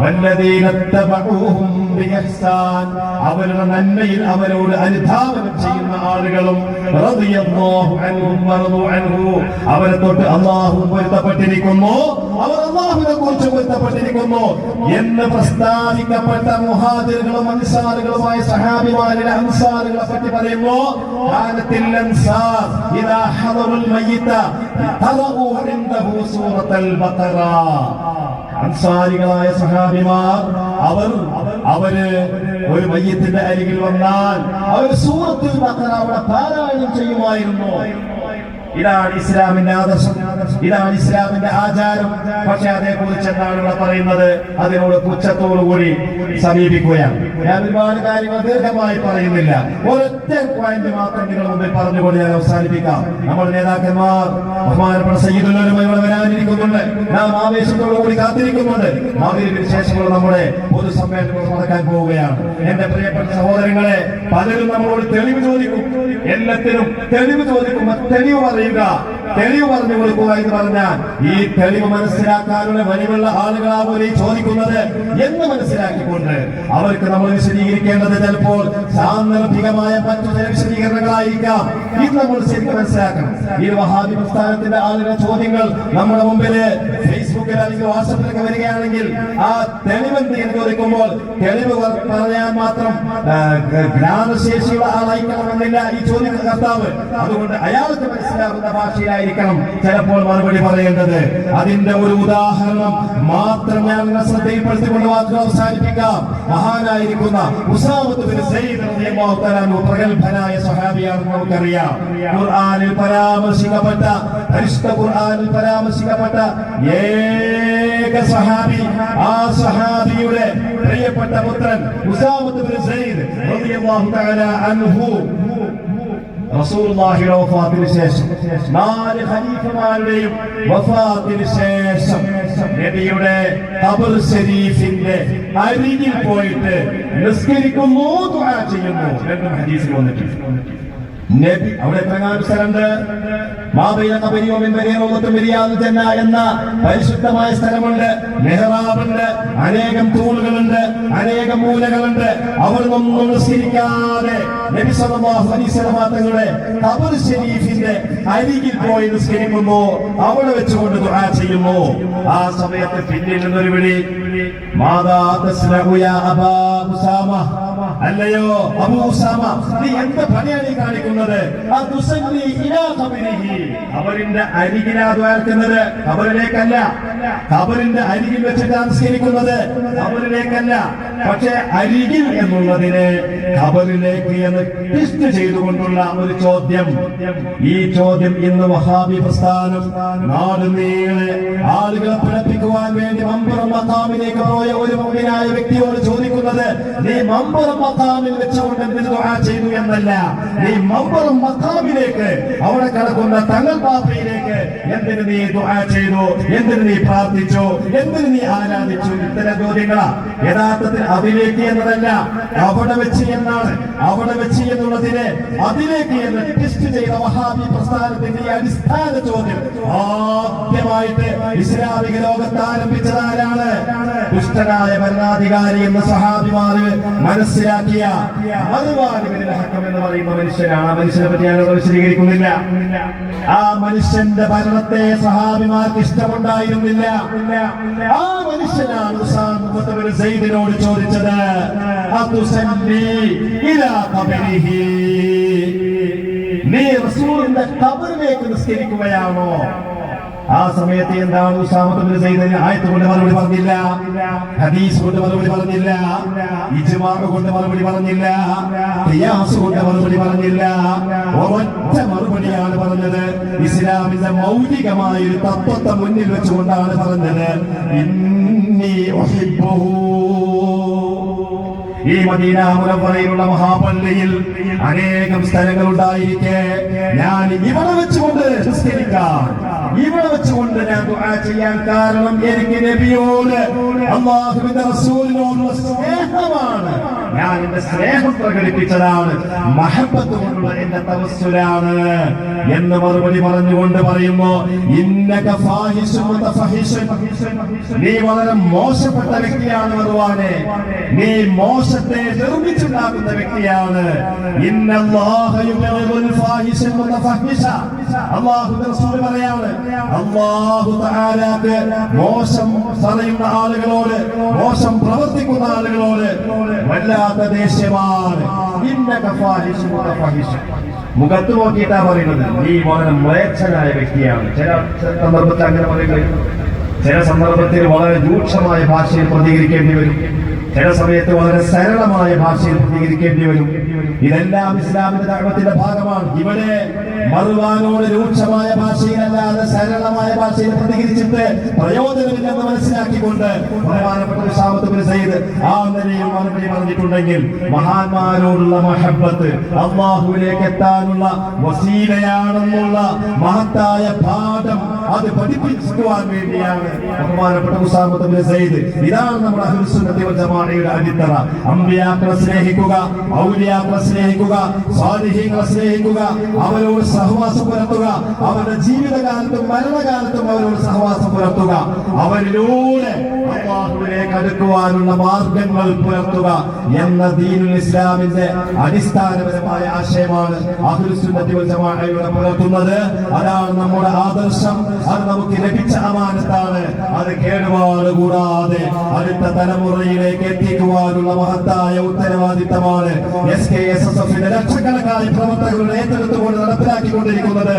വല്ലദീന തബഊഹും ബിഇഹ്സാൻ, അവരുടെ നന്മയിൽ അവരോട് അനുധാവനം ചെയ്യുന്ന ആളുകളും, റളിയല്ലാഹു അൻഹും വറദു അൻഹു, അവരെ തൊട്ട് അല്ലാഹു പൊരുത്തപ്പെട്ടിരിക്കുന്നു, അവർ അല്ലാഹുവിനെ കുറിച്ച് പൊരുത്തപ്പെട്ടിരിക്കുന്നു എന്ന് പ്രസ്താവിക്കപ്പെട്ട മുഹാജിറുകളും അൻസാറുകളുമായ സഹാബിമാരിലെ അൻസാറുകളെ പറ്റി പറയുന്നു, കാനത്തിൽ അൻസാർ ഇദാ ഹദറുൽ മയ്യിത ഖറഉ ഇൻദഹു സൂറത്തുൽ ബഖറ. അൻസാരികളായ സഹാബിമാർ അവര് ഒരു മയ്യിത്തിന്റെ അരികിൽ വന്നാൽ അവർ സൂറത്തുൽ ബഖറ അവിടെ പാരായണം ചെയ്യുമായിരുന്നു. ഇതാണ് ഇസ്ലാമിന്റെ ആദർശം, ഇതാണ് ഇസ്ലാമിന്റെ ആചാരം. പക്ഷെ അതേക്കുറിച്ച് എന്താണ് ഇവിടെ പറയുന്നത്? അതിനോട് പുച്ഛത്തോടുകൂടി സമീപിക്കുകയാണ്. ഞാൻ ഒരുപാട് കാര്യങ്ങൾ ദീർഘമായി പറയുന്നില്ല, ഒരൊറ്റ പോയിന്റ് മാത്രം നിങ്ങൾ മുമ്പിൽ പറഞ്ഞുകൊണ്ട് ഞാൻ അവസാനിപ്പിക്കാം. നമ്മുടെ നേതാക്കന്മാർ ബഹുമാനപ്പെട്ട സയ്യിദുൽ ഉലമ ഇവിടെ വരാനിരിക്കുന്നുണ്ട്. നാം ആവേശത്തോടുകൂടി കാത്തിരിക്കുന്നുണ്ട്. മഗ്‌രിബിന് ശേഷമുള്ള നമ്മുടെ പൊതുസമ്മേളനം നടക്കാൻ പോവുകയാണ്. എന്റെ പ്രിയപ്പെട്ട സഹോദരങ്ങളെ, പലരും നമ്മളോട് തെളിവ് ചോദിക്കും, എല്ലാത്തിനും തെളിവ് ചോദിക്കുമ്പോൾ തെളിവ് തെളിവ് പറഞ്ഞു കൊടുക്കുക എന്ന് പറഞ്ഞാൽ ഈ തെളിവ് മനസ്സിലാക്കാനുള്ള വലിവുള്ള ആളുകളാവും ഈ ചോദിക്കുന്നത് എന്ന് മനസ്സിലാക്കിക്കൊണ്ട് അവർക്ക് നമ്മൾ വിശദീകരിക്കേണ്ടത് ചിലപ്പോൾ സാന്ദർഭികമായ മറ്റു ചില വിശദീകരണങ്ങളായിരിക്കാം. ഇത് നമ്മൾ ശരിക്കും മനസ്സിലാക്കണം. ഈ വഹാബി പ്രസ്ഥാനത്തിന്റെ ആളുകളുടെ ചോദ്യങ്ങൾ നമ്മുടെ മുമ്പിൽ ഫേസ്ബുക്കിൽ അല്ലെങ്കിൽ വാട്സപ്പിലൊക്കെ വരികയാണെങ്കിൽ ആ തെളിവെന്ത് എന്ന് ചോദിക്കുമ്പോൾ തെളിവ് പറയാൻ മാത്രം ജ്ഞാനശേഷിയുള്ള ആളായിക്കണമെന്നില്ല ഈ ചോദിക്കുന്ന കർത്താവ്. അതുകൊണ്ട് അയാൾക്ക് മനസ്സിലാകുന്ന ഭാഷയിലായിരിക്കണം ചിലപ്പോൾ മറുപടി പറയേണ്ടത്. അതിന്റെ ഒരു ഉദാഹരണം മാത്രം ഞാൻ ശ്രദ്ധയിൽപ്പെടുത്തിക്കൊണ്ട് വാക്കുകൾ അവസാനിപ്പിക്കാം. മഹാനായിരിക്കുന്ന ഉസാമത്ത് ബിൻ സയ്യിദ് റളിയല്ലാഹു തആല അൻഹു പ്രഗൽഭനായ സ്വഹാബിയാണെന്ന് നമുക്കറിയാം. ഖുർആനിൽ പരാമർശിക്കപ്പെട്ട, പരിശുദ്ധ ഖുർആനിൽ പരാമർശിക്കപ്പെട്ട ഏക സ്വഹാബി, ആ സ്വഹാബിയുടെ പ്രിയപ്പെട്ട പുത്രൻ ഉസാമത്ത് ബിൻ സയ്യിദ് റളിയല്ലാഹു തആല അൻഹു റസൂലുള്ളാഹിയുടെ വഫാത്തിന് ശേഷം, 4 ഖലീഫമാരുടെയും വഫാത്തിന് ശേഷം നബിയുടെ ഖബർ ശരീഫിന്റെ അരികിൽ പോയിട്ട് നിസ്കരിക്കുന്നു, ദുആ ചെയ്യുന്നു എന്ന് ഹദീസിൽ വന്നിട്ടുണ്ട്. നബി അവിടെ എത്രങ്ങാനും സ്ഥലമുണ്ട്? എന്ന പരിശുദ്ധമായ സ്ഥലമുണ്ട്, മെഹ്റാബുണ്ട്, അനേകം തൂണുകളുണ്ട്, അനേകം മൂലകളുണ്ട്. അവിടെ നിന്നും നിസ്കരിക്കാതെ നബി സല്ലല്ലാഹു അലൈഹി വസല്ലം തങ്ങളുടെ ഖബർ ശരീഫിന്റെ അരികിൽ പോയി നിസ്കരിക്കുന്നു, അവിടെ വെച്ചുകൊണ്ട് ദുആ ചെയ്യുന്നു. ആ സമയത്ത് പിന്നിൽ നിന്നൊരു വിളി, മാദാ തസ്നഉ യാ അബാ ഉസാമ, അല്ലയോ അബൂ ഉസാമ, നീ എന്ത് പണിയാണ് ഈ കാണിക്കുന്നത്? അവരിന്റെ അരികിലാ ദ്വാരക്കുന്നത്, ഖബറിലേക്കല്ല. ഖബറിന്റെ അരികിൽ വെച്ച് നമസ്കരിക്കുന്നത് ഖബറിലേക്കല്ല, പക്ഷെ അരികിൽ എന്നുള്ളതിന് ഖബറിലേക്ക് എന്ന് ട്വിസ്റ്റ് ചെയ്തുകൊണ്ടുള്ള ഒരു ചോദ്യം. ഈ ചോദ്യം ഇന്ന് വഹാബി പ്രസ്ഥാനം നാട് നീളെ ആളുകളെ പിഴപ്പിക്കുവാൻ വേണ്ടി മമ്പുറം മഖാമിലേക്ക് പോയ ഒരു മുഅ്മിനായ വ്യക്തിയോട് ചോദിക്കുന്നത്, നീ മമ്പുറം മഖാമിൽ വെച്ചുകൊണ്ട് എന്തിന് ദുആ ചെയ്തു എന്നല്ല, നീ മമ്പുറം മഖാമിലേക്ക്, അവിടെ കിടക്കുന്ന തങ്ങൾ ബാപ്പയിലേക്ക് എന്തിന് നീ ദുആ ചെയ്തു, എന്തിന് നീ പ്രാർത്ഥിച്ചു, എന്തിന് നീ ആരാധിച്ചു? ഇത്തരം ചോദ്യങ്ങളാ. യഥാർത്ഥത്തിൽ അതിലേക്ക് എന്നതല്ല, അവിടെ വെച്ച് എന്നാണ്. അവിടെ വെച്ച് എന്നുള്ളതിന് അതിലേക്ക് എന്ന് ട്വിസ്റ്റ് ചെയ്ത വഹാബി പ്രസ്ഥാനത്തിന്റെ ഈ അടിസ്ഥാന ചോദ്യം ആദ്യമായിട്ട് ഇസ്ലാമിക ലോകത്ത് ആരംഭിച്ചതാരാണ്? ദുഷ്ടനായ ഭരണാധികാരി എന്ന സഹാബിമാര് മനസ്സിലാക്കി മനസ്സിലാക്കിയ മർവാൻ ഇബ്നുൽ ഹക്കം എന്ന് പറയുന്ന മനുഷ്യനാണ്. ആ മനുഷ്യനെ പറ്റി ഞാൻ വിശദീകരിക്കുന്നില്ല. ആ മനുഷ്യന്റെ ഭരണത്തെ സഹാബിമാർക്ക് ഇഷ്ടമുണ്ടായിരുന്നില്ല. ആ മനുഷ്യനാണ് ഉസാമ ഇബ്നു സൈദിനോട് ചോദിച്ചത്, അതുസല്ലി ഇലാ ഖബരിഹി, നീ റസൂലിന്റെ ഖബറിലേക്ക് നിസ്കരിക്കുകയാണോ? ആ സമയത്ത് എന്താണ് ഉസാമ ഇബ്നു സൈദിന് ആയത്ത് കൊണ്ട് മറുപടി പറഞ്ഞില്ല, ഹദീസ് കൊണ്ട് മറുപടി പറഞ്ഞില്ല, ഇജ്മാ കൊണ്ട് മറുപടി പറഞ്ഞില്ല, ഖിയാസ് കൊണ്ട് മറുപടി പറഞ്ഞില്ല. ഒരൊറ്റ മറുപടിയാണ് പറഞ്ഞത്. ഇസ്ലാമിന്റെ മൗലികമായ ഒരു തത്വത്തെ മുന്നിൽ വെച്ചുകൊണ്ടാണ് പറഞ്ഞത്, ഇന്നി ഉഹിബ്ബുഹു. ഈ മദീന മുനവ്വറയിലുള്ള മഹാപള്ളിയിൽ അനേകം സ്ഥലങ്ങൾ ഉണ്ടായിരിക്കെ ഞാൻ ഇവിടെ വെച്ചുകൊണ്ട് നിസ്കരിക്കാം, ഇവിടെ വെച്ചുകൊണ്ട് ഞാൻ ദുആ ചെയ്യാൻ കാരണം എനിക്ക് നബിയോട് അല്ലാഹുവിന്റെ റസൂലിനോടുള്ള സ്നേഹമാണ്. ഞാൻ എന്റെ സ്നേഹം പ്രകടിപ്പിച്ചതാണ്, മഹബത്ത് കൊണ്ടുള്ള എന്റെ തവസ്സുലാണ് എന്ന് മറുപടി പറഞ്ഞുകൊണ്ട് പറയുന്നു, ഇന്നക ഫാഹിഷുൻ മുതഫഹിഷുൻ, നീ വളരെ മോശപ്പെട്ട വ്യക്തിയാണ് മർവാനെ, നീ മോശത്തെ നിർമ്മിച്ചുണ്ടാക്കുന്ന വ്യക്തിയാണ്. ഇന്നല്ലാഹ യുബിഗുൽ ഫാഹിഷ മുതഫഹിഷ, അല്ലാഹുവിന്റെ റസൂൽ പറയാണ്, അല്ലാഹു തആലക്ക് മോശം പറയുന്ന ആളുകളോട്, മോശം പ്രവർത്തിക്കുന്ന ആളുകളോട് വല്ലാത്ത ദേഷ്യമാണ്. ഇന്നക ഫാഹിഷ മുതഫഹിഷ, മുഖത്ത് നോക്കിയിട്ടാ പറയുന്നത്, നീ വളരെ മ്ലേച്ഛനായ വ്യക്തിയാണ്. ചില സന്ദർഭത്തിൽ അങ്ങനെ പറയുന്നത്, ചില സന്ദർഭത്തിൽ വളരെ രൂക്ഷമായ ഭാഷയിൽ പ്രതികരിക്കേണ്ടി വരും, ചില സമയത്ത് വളരെ സരളമായ ഭാഷയിൽ പ്രതികരിക്കേണ്ടി വരും. ഇതെല്ലാം ഇസ്ലാമിന്റെ ദഅവത്തിന്റെ ഭാഗമാണ്. ഇവിടെ മർവാനോട് രൂക്ഷമായ ഭാഷയിലല്ലാതെ സരളമായ ഭാഷയിൽ പ്രതികരിച്ചിട്ട് പ്രയോജനമില്ലെന്ന് മനസ്സിലാക്കിക്കൊണ്ട് ബഹുമാനപ്പെട്ട ഉസാമ ഇബ്നു സയ്യിദ് ആ നിലയിൽ മറുപടി പറഞ്ഞിട്ടുണ്ടെങ്കിൽ, മഹാന്മാരോടുള്ള മഹബത്ത് അല്ലാഹുവിലേക്ക് എത്താനുള്ള വസീലയാണെന്നുള്ള മഹത്തായ പാഠം അത് പഠിപ്പിക്കുവാൻ വേണ്ടിയാണ് ബഹുമാനപ്പെട്ട ഉസാമ ഇബ്നു സയ്യിദ്. ഇതാണ് നമ്മുടെ അഹ്ലുസ് സുന്നത്തി വൽ ജമാഅയുടെ അടിത്തറ. അമ്പിയാക്കളെ സ്നേഹിക്കുക, ഔലിയാക്കളെ സ്നേഹിക്കുക, സാലിഹീങ്ങളെ സ്നേഹിക്കുക, അവരോട് സഹവാസം പുലർത്തുക, അവരുടെ ജീവിതകാലത്തും മരണകാലത്തും അവരോട് സഹവാസം പുലർത്തുക, അവരിലൂടെ അല്ലാഹുവിലേക്ക് അടുക്കുവാനുള്ള മാർഗങ്ങൾ പുലർത്തുക എന്ന ദീനുൽ ഇസ്ലാമിന്റെ അടിസ്ഥാനപരമായ ആശയമാണ് അഹ്ലുസ് സുന്നത്തി വൽ ജമാഅയുടെ പുലർത്തുന്നത്. അതാണ് നമ്മുടെ ആദർശം. അത് നമുക്ക് ലഭിച്ച അമാനത്താണ്. അത് കേടുപാട് കൂടാതെ അടുത്ത തലമുറയിലേക്ക് എത്തിക്കുവാനുള്ള മഹത്തായ ഉത്തരവാദിത്തമാണ് SKSSF ലക്ഷക്കണക്കായ പ്രവർത്തകരുടെ ഏറ്റെടുത്തുകൊണ്ട് നടപ്പിലാക്കിക്കൊണ്ടിരിക്കുന്നത്.